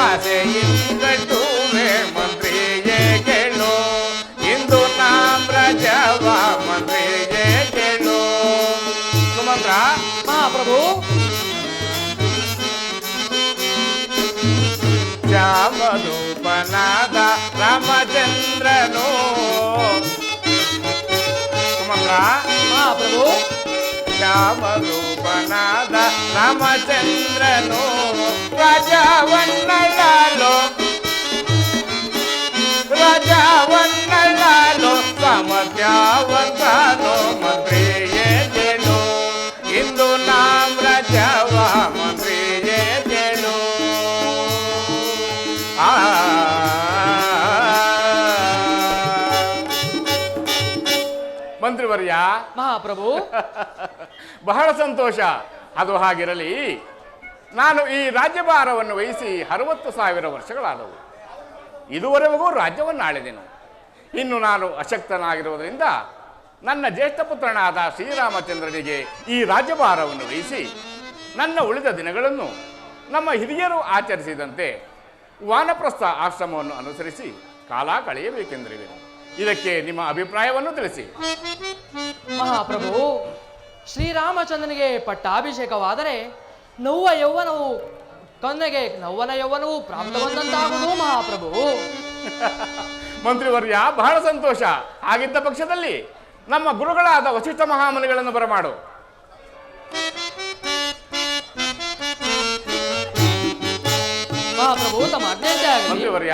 ಆಸೆಯಿಂಗಟ್ಟುವೆ ಮಂತ್ರಿಯೇ ಕೇಳೋ ಇಂದು ನಾಮ್ರಜವ ಮಂತ್ರಿಯೇ ಕೇಳೋ. ಸುಮಂತ್ರ ಮಹಾಪ್ರಭು ಶ್ಯಾಮರೂಪನಾದ ರಾಮಚಂದ್ರನು. ಸುಮಂತ್ರ ಮಹಾಪ್ರಭು ಶ್ಯಾಮರೂಪನಾದ ರಾಮಚಂದ್ರನು ರಾಜವನ್ನಳ್ಳಾಲೋ ರಾಜವನ್ನಳ್ಳಾಲೋ ಸಾಮರ್ಥ್ಯವಂತನೋ ಮಂತ್ರಿಯೇ ಕೇಳೋ ಇಂದು ನಾಮ್ರಜವ ಮಂತ್ರಿಯೇ ಕೇಳೋ. ಮಂತ್ರಿವರ್ಯ ಮಹಾಪ್ರಭು ಬಹಳ ಸಂತೋಷ. ಅದು ಹಾಗಿರಲಿ, ನಾನು ಈ ರಾಜ್ಯಭಾರವನ್ನು ವಹಿಸಿ 60,000 ವರ್ಷಗಳಾದವು. ಇದುವರೆಗೂ ರಾಜ್ಯವನ್ನು ಆಳಿದೆನು. ಇನ್ನು ನಾನು ಅಶಕ್ತನಾಗಿರುವುದರಿಂದ ನನ್ನ ಜ್ಯೇಷ್ಠ ಪುತ್ರನಾದ ಶ್ರೀರಾಮಚಂದ್ರನಿಗೆ ಈ ರಾಜ್ಯಭಾರವನ್ನು ವಹಿಸಿ ನನ್ನ ಉಳಿದ ದಿನಗಳನ್ನು ನಮ್ಮ ಹಿರಿಯರು ಆಚರಿಸಿದಂತೆ ವಾನಪ್ರಸ್ಥ ಆಶ್ರಮವನ್ನು ಅನುಸರಿಸಿ ಕಾಲ ಕಳೆಯಬೇಕೆಂದಿರುವೆನು. ಇದಕ್ಕೆ ನಿಮ್ಮ ಅಭಿಪ್ರಾಯವನ್ನು ತಿಳಿಸಿ. ಮಹಾಪ್ರಭು ಶ್ರೀರಾಮಚಂದ್ರನಿಗೆ ಪಟ್ಟಾಭಿಷೇಕವಾದರೆ ನವ್ವ ಯೌವನವು ಕನ್ನೆಗೆ ನವ್ವನ ಯೌವನವು ಪ್ರಾಪ್ತವಂತಾಗುವುದು ಮಹಾಪ್ರಭು. ಮಂತ್ರಿವರ್ಯ ಬಹಳ ಸಂತೋಷ. ಹಾಗಿದ್ದ ಪಕ್ಷದಲ್ಲಿ ನಮ್ಮ ಗುರುಗಳಾದ ವಸಿಷ್ಠ ಮಹಾಮುನಿಗಳನ್ನು ಬರಮಾಡು. ಮಹಾಪ್ರಭು ತಮ್ಮ ಆಜ್ಞೆಯಂತೆ ಆಗಲಿ. ಮಂತ್ರಿವರ್ಯ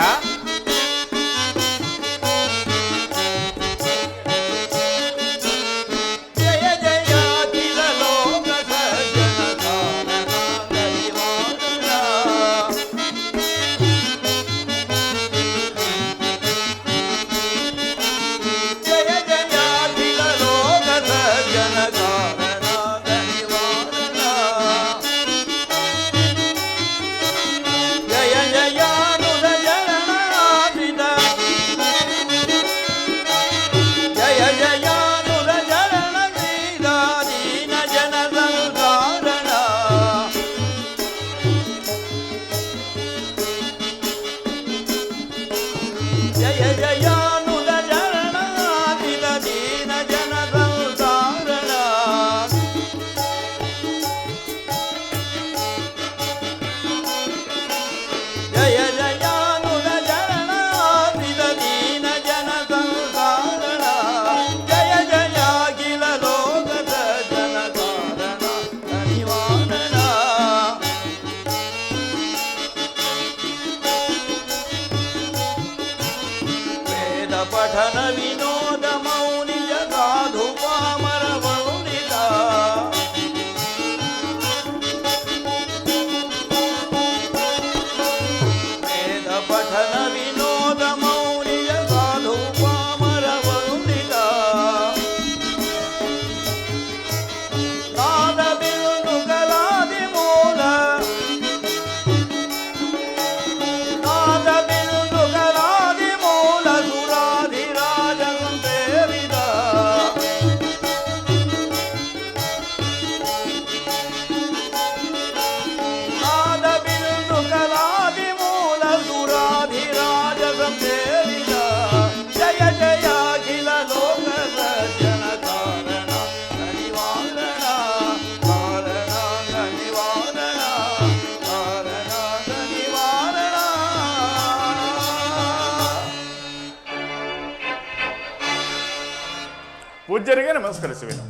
ಪೂಜ್ಯರಿಗೆ ನಮಸ್ಕರಿಸುವೆನು.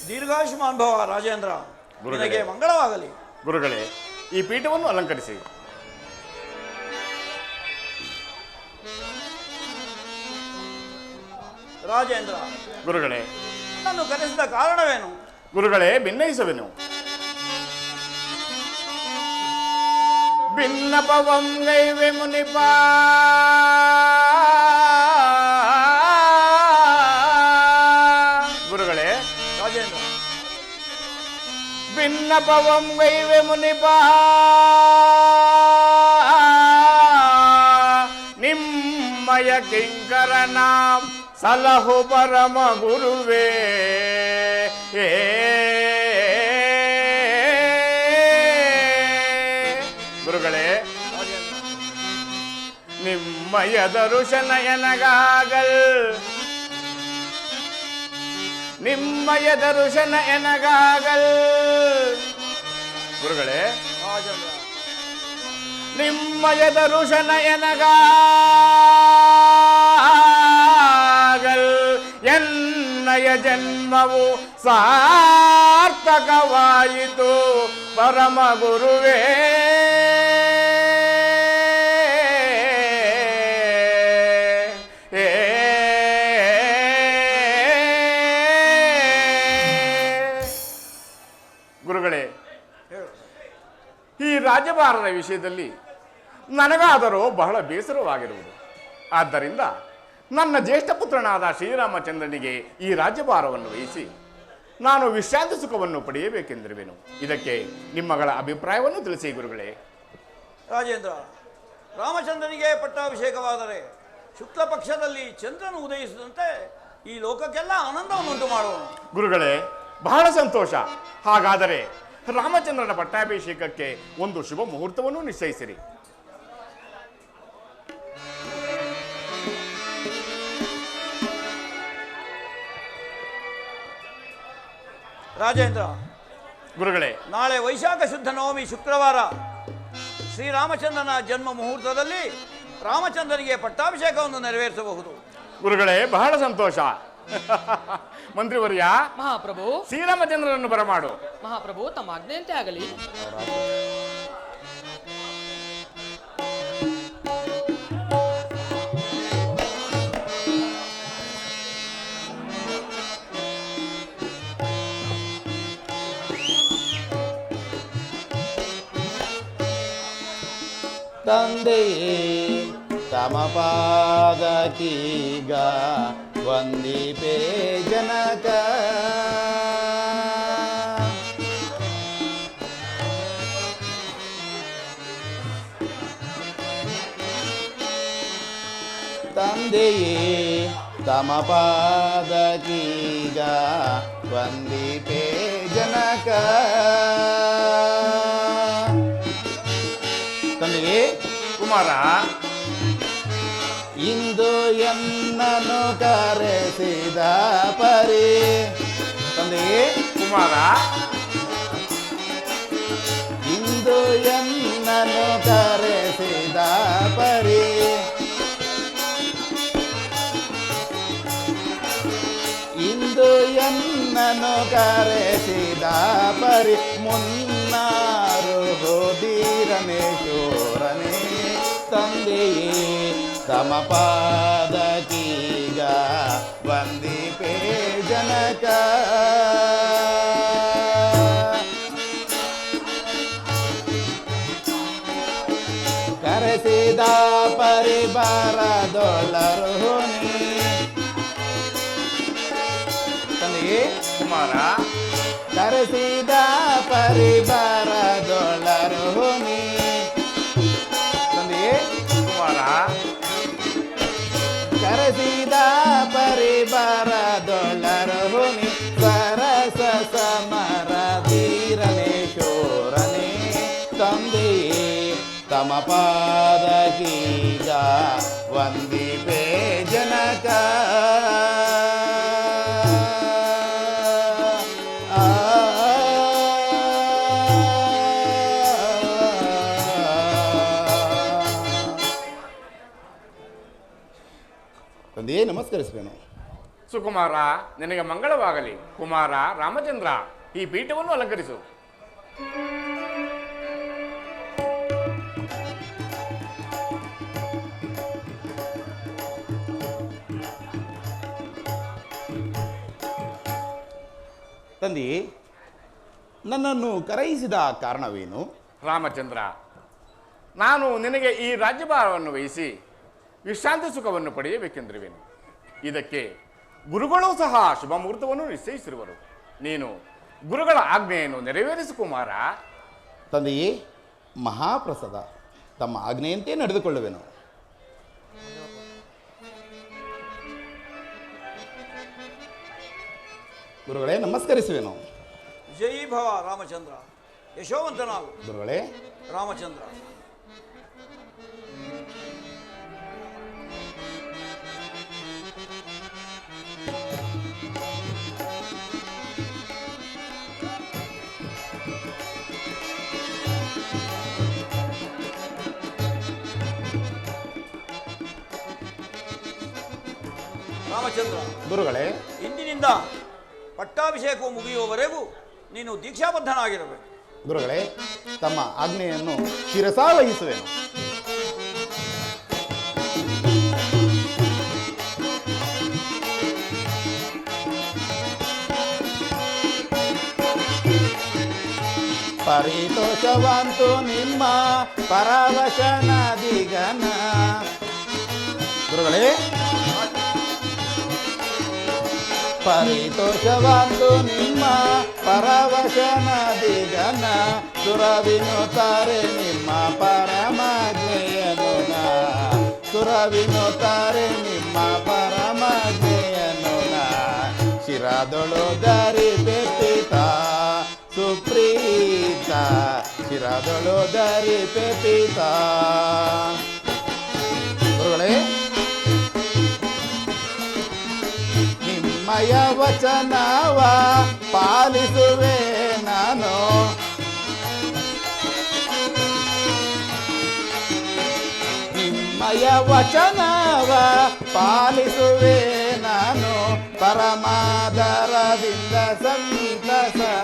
ದೀರ್ಘಾಯುಷ್ಮಾನ್ ಭವ ರಾಜೇಂದ್ರ. ಗುರುಗಳೇ. ನಿನಗೆ ಮಂಗಳವಾಗಲಿ. ಗುರುಗಳೇ, ಈ ಪೀಠವನ್ನು ಅಲಂಕರಿಸಿ. ರಾಜೇಂದ್ರ, ಗುರುಗಳೇ. ನನ್ನನ್ನು ಕರೆಸಿದ ಕಾರಣವೇನು? ಗುರುಗಳೇ, ಭಿನ್ನಯಿಸುವೆನು. ಭಿನ್ನಪವಂ ಗೈವೆ ಮುನಿಪ ಗುರುಗಳೇ. ರಾಜೇಂದ್ರ, ಭಿನ್ನಪವಂ ಗೈವೆ ಮುನಿಪ ನಿಮ್ಮಯ ಕಿಂಕರನ ಸಲಹು ಪರಮ ಗುರುವೇ. ಗುರುಗಳೇ, ನಿಮ್ಮಯ ದರುಶನ ಎನಗಾಗಲ್, ನಿಮ್ಮಯ ದರುಶನ ಎನಗಾಗಲ್. ಗುರುಗಳೇ, ರಾಜೇಂದ್ರ, ನಿಮ್ಮಯ ದರುಶನ ಎನಗಾಗಲ್. ಎನ್ನಯ ಜನ್ಮವು ಸಾರ್ಥಕವಾಯಿತು ಪರಮ ಗುರುವೇ. ಗುರುಗಳೇ, ಈ ರಾಜ್ಯಭಾರದ ವಿಷಯದಲ್ಲಿ ನನಗಾದರೂ ಬಹಳ ಬೇಸರವಾಗಿರುವುದು. ಆದ್ದರಿಂದ ನನ್ನ ಜ್ಯೇಷ್ಠ ಪುತ್ರನಾದ ಶ್ರೀರಾಮಚಂದ್ರನಿಗೆ ಈ ರಾಜ್ಯಭಾರವನ್ನು ವಹಿಸಿ ನಾನು ವಿಶ್ರಾಂತಿ ಸುಖವನ್ನು ಪಡೆಯಬೇಕೆಂದಿರುವೆನು. ಇದಕ್ಕೆ ನಿಮ್ಮಗಳ ಅಭಿಪ್ರಾಯವನ್ನು ತಿಳಿಸಿ ಗುರುಗಳೇ. ರಾಜೇಂದ್ರ, ರಾಮಚಂದ್ರನಿಗೆ ಪಟ್ಟಾಭಿಷೇಕವಾದರೆ ಶುಕ್ಲ ಪಕ್ಷದಲ್ಲಿ ಚಂದ್ರನು ಉದಯಿಸಿದಂತೆ ಈ ಲೋಕಕ್ಕೆಲ್ಲ ಆನಂದವನ್ನುಂಟು ಮಾಡೋಣ. ಗುರುಗಳೇ, ಬಹಳ ಸಂತೋಷ. ಹಾಗಾದರೆ ರಾಮಚಂದ್ರನ ಪಟ್ಟಾಭಿಷೇಕಕ್ಕೆ ಒಂದು ಶುಭ ಮುಹೂರ್ತವನ್ನು ನಿಶ್ಚಯಿಸಿರಿ. ರಾಜೇಂದ್ರ, ಗುರುಗಳೇ, ನಾಳೆ ವೈಶಾಖ ಶುದ್ಧ ನವಮಿ ಶುಕ್ರವಾರ ಶ್ರೀರಾಮಚಂದ್ರನ ಜನ್ಮ ಮುಹೂರ್ತದಲ್ಲಿ ರಾಮಚಂದ್ರನಿಗೆ ಪಟ್ಟಾಭಿಷೇಕವನ್ನು ನೆರವೇರಿಸಬಹುದು. ಗುರುಗಳೇ, ಬಹಳ ಸಂತೋಷ. ಮಂತ್ರಿವರ್ಯ, ಮಹಾಪ್ರಭು. ಶ್ರೀರಾಮಚಂದ್ರನನ್ನು ಬರಮಾಡು. ಮಹಾಪ್ರಭು, ತಮ್ಮ ಆಜ್ಞೆಯಂತೆ ಆಗಲಿ. ತಂದೆಯೇ ತಮ ಪಾದಕೀಗ ವಂದಿಪೇ ಜನಕ. ತಂದೆಯೇ ತಮ ಪಾದಕೀಗ ವಂದಿಪೇ ಜನಕ. ತಂದೆಯೇ ಕುಮಾರ, ಇಂದು ಎನ್ನನು ಕರೆಸಿದ ಪರಿ. ತಂದೆಯೇ ಕುಮಾರ, ಇಂದು ಎನ್ನನು ಕರೆಸಿದ ಪರಿ. ಇಂದು ಎನ್ನನು ಕರೆಸಿದ ಪರಿ. ಮುನ್ನಾರು ಹೋದಿರಮೇಶ್ವರನೇ. ತಂದೆಯೇ ತಮ ಪಾದಕೀಗ ವಂದಿಪೇ ಜನಕ. ಕರೆಸಿದ ಪರಿಬಾರದೊಳರು ನೀ. ತಂದೆಯೇ ಕುಮಾರ, ಕರೆಸಿದ ಪರಿಬಾರದೊಳರು ನೀ. ತಂದೆಯೇ ಕುಮಾರ, ಕರೆಸಿದ ಪರಿಬಾರದೊಳರು ನೀ. ಸರಸ ಸಮರ ಧೀರನೇಶ್ವರನೇ. ತಂದೆಯೇ ತಮ ಪಾದಕೀಗ ವಂದಿಪೇ ಜನಕ. ತಂದೆಯೇ ನಮಸ್ಕರಿಸುವೆನು. ಸುಕುಮಾರ, ನಿನಗೆ ಮಂಗಳವಾಗಲಿ. ಕುಮಾರ ರಾಮಚಂದ್ರ, ಈ ಪೀಠವನ್ನು ಅಲಂಕರಿಸು. ತಂದೆ, ನನ್ನನ್ನು ಕರೆಯಿಸಿದ ಕಾರಣವೇನು? ರಾಮಚಂದ್ರ, ನಾನು ನಿನಗೆ ಈ ರಾಜ್ಯಭಾರವನ್ನು ವಹಿಸಿ ವಿಶ್ರಾಂತಿ ಸುಖವನ್ನು ಪಡೆಯಬೇಕೆಂದಿರುವೆನು. ಇದಕ್ಕೆ ಗುರುಗಳು ಸಹ ಶುಭ ಮುಹೂರ್ತವನ್ನು ನಿಶ್ಚಯಿಸಿರುವರು. ನೀನು ಗುರುಗಳ ಆಜ್ಞೆಯನ್ನು ನೆರವೇರಿಸು ಕುಮಾರ. ತಂದೆಯೇ, ಮಹಾಪ್ರಸಾದ, ತಮ್ಮ ಆಜ್ಞೆಯಂತೆ ನಡೆದುಕೊಳ್ಳುವೆನು. ಗುರುಗಳೇ, ನಮಸ್ಕರಿಸುವೆನು. ಜೈ ಭವ ರಾಮಚಂದ್ರ, ಯಶೋವಂತನಾಗು ಗುರುಗಳೇ. ರಾಮಚಂದ್ರ. ರಾಮಚಂದ್ರ, ಗುರುಗಳೇ. ಇಂದಿನಿಂದ ಪಟ್ಟಾಭಿಷೇಕವು ಮುಗಿಯುವವರೆಗೂ ನೀನು ದೀಕ್ಷಾಬದ್ಧನಾಗಿರಬೇಕು. ಗುರುಗಳೇ, ತಮ್ಮ ಆಜ್ಞೆಯನ್ನು ಶಿರಸಾ ವಹಿಸುವೆನು. ಪರಿತೋಷವಂತು ನಿಮ್ಮ ಪರವಶನದಿಗನ. ಗುರುಗಳೇ, ಪರಿತೋಷವಂತು ನಿಮ್ಮ ಪರವಶನದಿಗನ. ಸುರವಿನುತ್ತಾರೆ ನಿಮ್ಮ ಪರಮಾಜ್ಞೆಯನು. ಸುರವಿನುತ್ತಾರೆ ನಿಮ್ಮ ಪರಮಾಜ್ಞೆಯನು. ಶಿರದೊಳು ಧರಿಪೆ ಪಿತ ಸುಪ್ರೀತ. ಶಿರದೊಳು ಧರಿಪೆ ಪಿತ. ಗುರುಗಳೇ, ನಿಮ್ಮಯ ವಚನವ ಪಾಲಿಸುವೆ ನಾನು. ನಿಮ್ಮಯ ವಚನವ ಪಾಲಿಸುವೆ ನಾನು. ಪರಮಾದರದಿಂದ ಸಂತಸನಾದೆನು.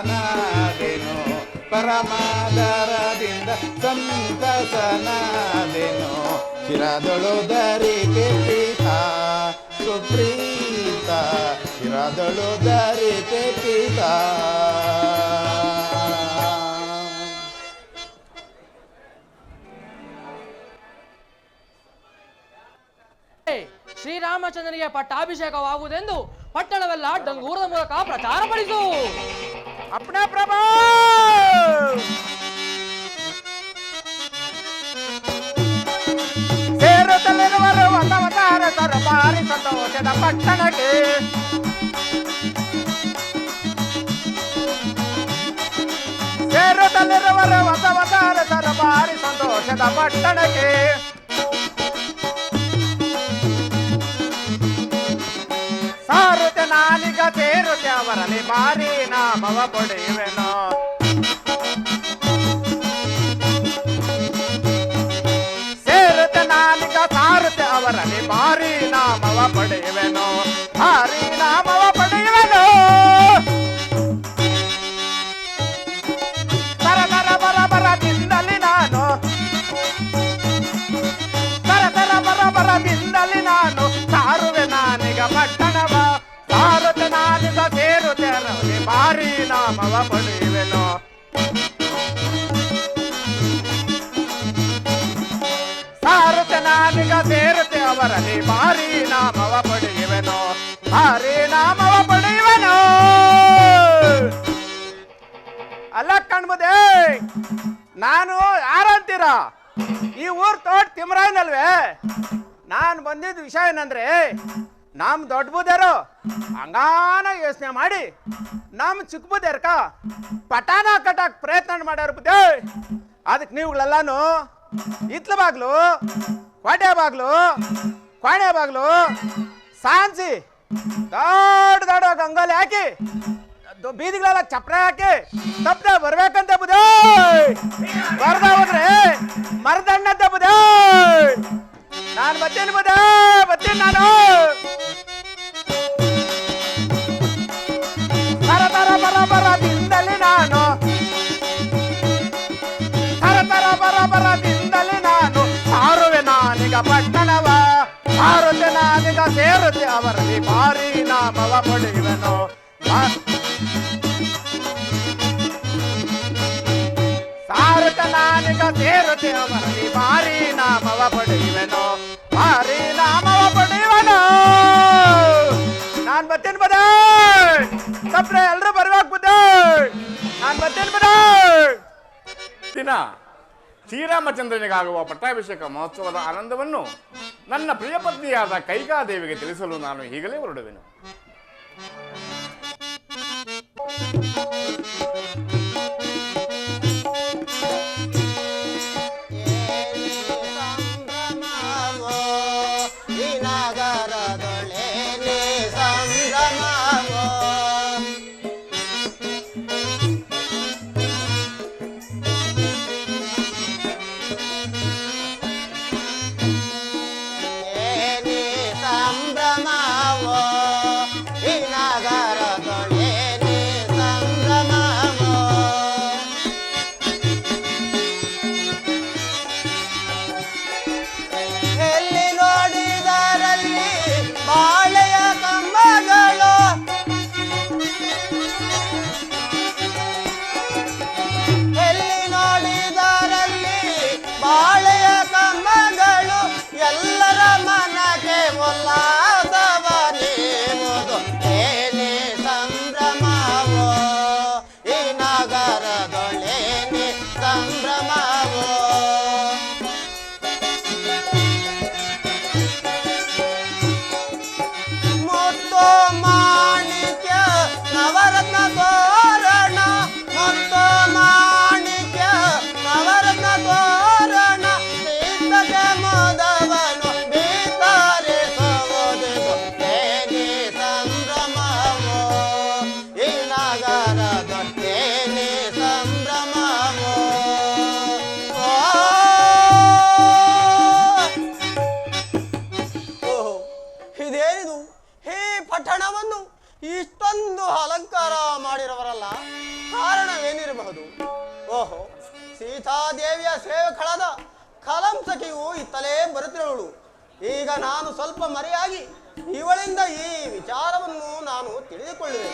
ಪರಮಾದರದಿಂದ ಸಂತಸನಾದೆನು. ಶಿರದೊಳು ಧರಿಕೆ ಪಿತ ಸುಪ್ರೀತ. ಶಿರದೊಳು ಧರಿಕೆ ಪಿತ. ಶ್ರೀರಾಮಚಂದ್ರನಿಗೆ ಪಟ್ಟಾಭಿಷೇಕವಾಗುವುದೆಂದು ಪಟ್ಟಣವೆಲ್ಲ ಡಂಗೂರದ ಮೂಲಕ ಪ್ರಚಾರ ಪಡಿಸು. ಅಪ್ಪಣೆ ಪ್ರಭು. ಸೇರುತ್ತಲಿರುವರು ಹೊಸವತಾರ ಸರಬಾರಿ ಸಂತೋಷದ ಪಟ್ಟಣಕ್ಕೆ. ಸೇರುತ್ತಲಿರುವರು ಹೊಸವತಾರ ಸರಬಾರಿ ಸಂತೋಷದ ಪಟ್ಟಣಕ್ಕೆ. ಸಾರುತ್ತೆ ನಾನೀಗ ಸೇರುತ್ತೆ ಅವರಲ್ಲಿ ಭಾರಿ ನಾಮವ ಪಡೆಯುವೆನು. ಸೇರುತ್ತೆ ನಾನೀಗ ಸಾರುತ್ತೆ ಅವರಲ್ಲಿ ಭಾರಿ ನಾಮವ ಪಡೆಯುವೆನು. ಭಾರಿ ನಾಮವ ಪಡೆಯುವೆನು. ಸರದರ ಬರಬರದಿಂದಲಿ ನಾನು. ಸರದರ ಬರಬರದಿಂದಲಿ ನಾನು ಸಾರುವೆ ನಾನೀಗ ಪಟ್ಟಣವ. ಸಾರುತ್ತೆ ನಾನೀಗ ಸೇರುತ್ತೆ ಅವರಲ್ಲಿ ಭಾರಿ ನಾಮವ ಪಡೆಯುವೆನು. ಸಾರುತ್ತೆ ನಾನೀಗ ಸೇರುತ್ತೆ ಅವರಲ್ಲಿ ಭಾರಿ ನಾಮವ ಪಡೆಯುವೆನು. ಭಾರಿ ನಾಮವ ಪಡೆಯುವೆನು. ಅಲ್ಲ ಕಣ್ಮುದೆ, ನಾನು ಯಾರಂತೀರ? ಈ ಊರ್ ತೋಟ ತಿಮ್ರಾಯನಲ್ವೇ? ನಾನು ಬಂದಿದ್ದ ವಿಷಯ ಏನಂದ್ರೆ, ನಮ್ಮ ದೊಡ್ಡ ಬುದ್ಧರು ಹಂಗಾನ ಯೋಚನೆ ಮಾಡಿ ನಮ್ಮ ಚಿಕ್ಕ ಬುದ್ಧರ್ಕ ಪಟಾನ ಕಟ್ಟಕ್ ಪ್ರಯತ್ನ ಮಾಡ್ಯಾರ ಬುದ್ಧಿ. ಅದಕ್ಕೆ ನೀವುಗಳೆಲ್ಲಾನು ಇತ್ಲ ಬಾಗ್ಲು, ಕೋಟೆ ಬಾಗ್ಲು, ಕೋಣೆ ಬಾಗ್ಲು ಸಾನ್ಸಿ ದೊಡ್ಡ ದೊಡ್ಡ ಗಂಗೋಲಿ ಹಾಕಿ ಬೀದಿಗಳೆಲ್ಲ ಚಪ್ರ ಹಾಕಿ ತಪ್ಪದೆ ಬರ್ಬೇಕಂತ ಬುದ್ಧಿ. ಬರ್ದ ಹೋದ್ರೆ ಮರದಣ್ಣಂತ ಬುದ್ಧಿ. ನಾನು ಬರ್ತೀನಿ ಬುದ್ಧಿ, ಬರ್ತೀನಿ ನಾನು. ಅವರಲ್ಲಿ ಭಾರಿ ನಾಮವ ಪಡೆಯುವೆನು. ಸಾರುತ್ತ ನಾನೀಗ ಸೇರುತ್ತೆ ಅವರಲ್ಲಿ ಭಾರಿ ನಾಮವ ಪಡೆಯುವೆನು, ಭಾರಿ ನಾಮವ ಪಡೆಯುವನು. ನಾನ್ ಬರ್ತೇನೆ ಬದ ತಪ್ಪ್ರೆ ಎಲ್ರು ಬರ್ಬೇಕು ಬುದ್ಧ. ನಾನ್ ಬರ್ತೇನೆ ಬದ. ದಿನ ಶ್ರೀರಾಮಚಂದ್ರನಿಗಾಗುವ ಪಟ್ಟಾಭಿಷೇಕ ಮಹೋತ್ಸವದ ಆನಂದವನ್ನು ನನ್ನ ಪ್ರಿಯ ಪತ್ನಿಯಾದ ಕೈಕಾದೇವಿಗೆ ತಿಳಿಸಲು ನಾನು ಈಗಲೇ ಹೊರಡುವೆನು. ಇಷ್ಟೊಂದು ಅಲಂಕಾರ ಮಾಡಿರವರಲ್ಲ, ಕಾರಣವೇನಿರಬಹುದು? ಓಹೋ, ಸೀತಾದೇವಿಯ ಸೇವಕಳಾದ ಕಲಂಸಕಿಯು ಇತ್ತಲೇ ಬರುತ್ತಿರುವಳು. ಈಗ ನಾನು ಸ್ವಲ್ಪ ಮರೆಯಾಗಿ ಇವಳಿಂದ ಈ ವಿಚಾರವನ್ನು ನಾನು ತಿಳಿದುಕೊಳ್ಳುವೆ.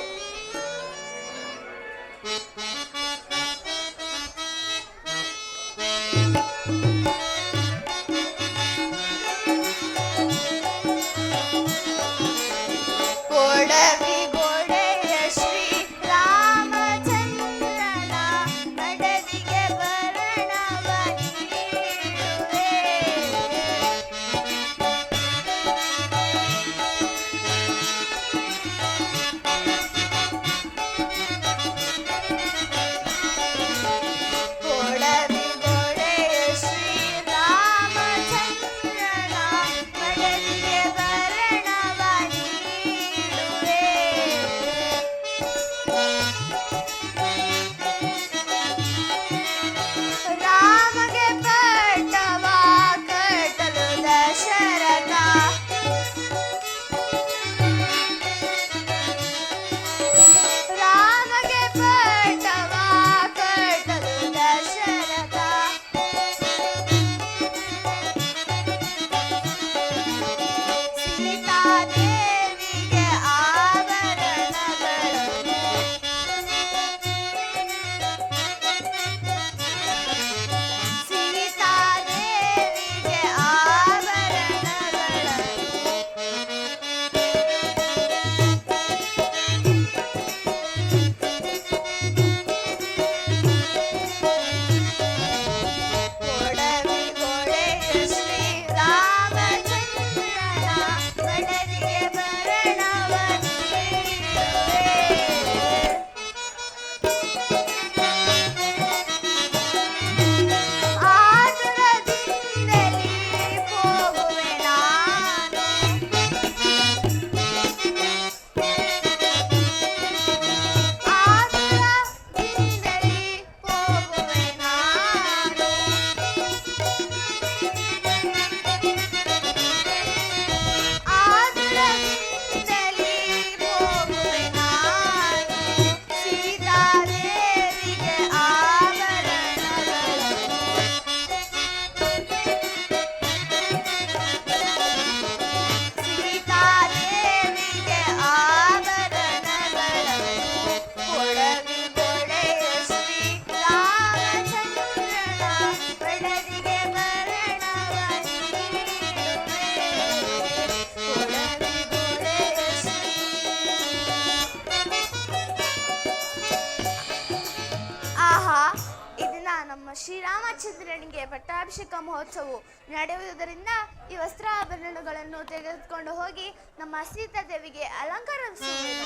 ನಮ್ಮ ಶ್ರೀರಾಮಚಂದ್ರನಿಗೆ ಪಟ್ಟಾಭಿಷೇಕ ಮಹೋತ್ಸವವು ನಡೆಯುವುದರಿಂದ ಈ ವಸ್ತ್ರಾಭರಣಗಳನ್ನು ತೆಗೆದುಕೊಂಡು ಹೋಗಿ ನಮ್ಮ ಸೀತಾದೇವಿಗೆ ಅಲಂಕರಿಸುವುದು.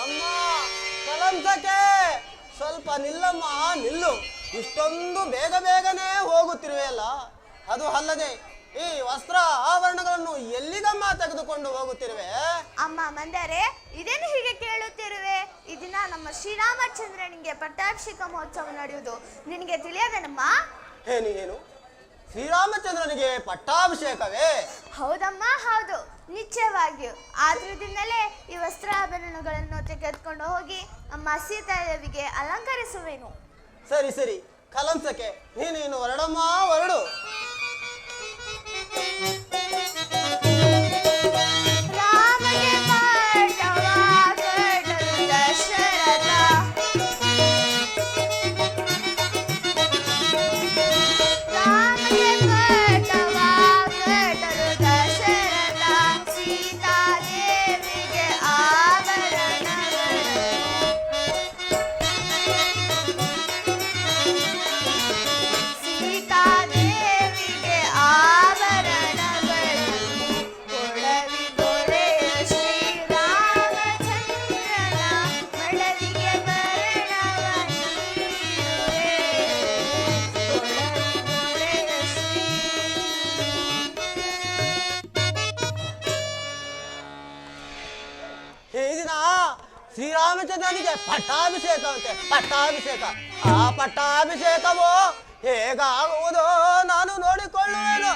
ಅಮ್ಮ ಕಲಂಸಕ್ಕೆ ಸ್ವಲ್ಪ ನಿಲ್ಲಮ್ಮ, ನಿಲ್ಲು. ಇಷ್ಟೊಂದು ಬೇಗನೆ ಹೋಗುತ್ತಿರುವೆಯಲ್ಲ. ಅದು ಅಲ್ಲದೆ ಈ ವಸ್ತ್ರ ಆಭರಣಗಳನ್ನು ಎಲ್ಲಿಗಮ್ಮ ತೆಗೆದುಕೊಂಡು ಹೋಗುತ್ತಿರುವೆ? ಅಮ್ಮ ಮಂದರೆ, ಇದೇನು ಹೀಗೆ ಕೇಳುತ್ತಿರುವೆ? ಈ ದಿನ ನಮ್ಮ ಶ್ರೀರಾಮಚಂದ್ರನಿಗೆ ಪಟ್ಟಾಭಿಷೇಕ ಮಹೋತ್ಸವ ನಡೆಯುವುದು ನಿನಗೆ ತಿಳಿಯದೇನಮ್ಮ? ಏನು ಶ್ರೀರಾಮಚಂದ್ರನಿಗೆ ಪಟ್ಟಾಭಿಷೇಕವೇ? ಹೌದಮ್ಮ, ಹೌದು, ನಿಶ್ಚಯವಾಗಿಯೂ. ಆದ್ರಿಂದಲೇ ಈ ವಸ್ತ್ರಾಭರಣಗಳನ್ನು ತೆಗೆದುಕೊಂಡು ಹೋಗಿ ನಮ್ಮ ಸೀತಾದೇವಿಗೆ ಅಲಂಕರಿಸುವೆನು. ಸರಿ ಸರಿ ಕಲಂಸಕ್ಕೆ, ನೀನು ಹೊರಡಮ್ಮ, ಹೊರಡು. ರಾಮಗೆ ಪಾಠವಾಗಲು ದಶರಥ, ರಾಮಗೆ ಪಾಠವಾಗಲು ದಶರಥ, ಸೀತಾದೇವಿಗೆ ಆಭರಣಗಳು, ಸೀತಾದೇವಿಗೆ ಆಭರಣಗಳನ್ನು ಕೊಡವಿದೊರೆ ಶ್ರೀರಾಮಚಂದ್ರನ ಮಡದಿಗೆ ಭರಣವ ನೀಡುವೆ. ಕೊಡವಿದೊರೆ ಈ ದಿನ ಶ್ರೀರಾಮಚಂದ್ರನಿಗೆ ಪಟ್ಟಾಭಿಷೇಕ ಅಂತೆ, ಪಟ್ಟಾಭಿಷೇಕ. ಆ ಪಟ್ಟಾಭಿಷೇಕವು ಹೇಗಾಗುವುದೋ ನಾನು ನೋಡಿಕೊಳ್ಳುವೆನು.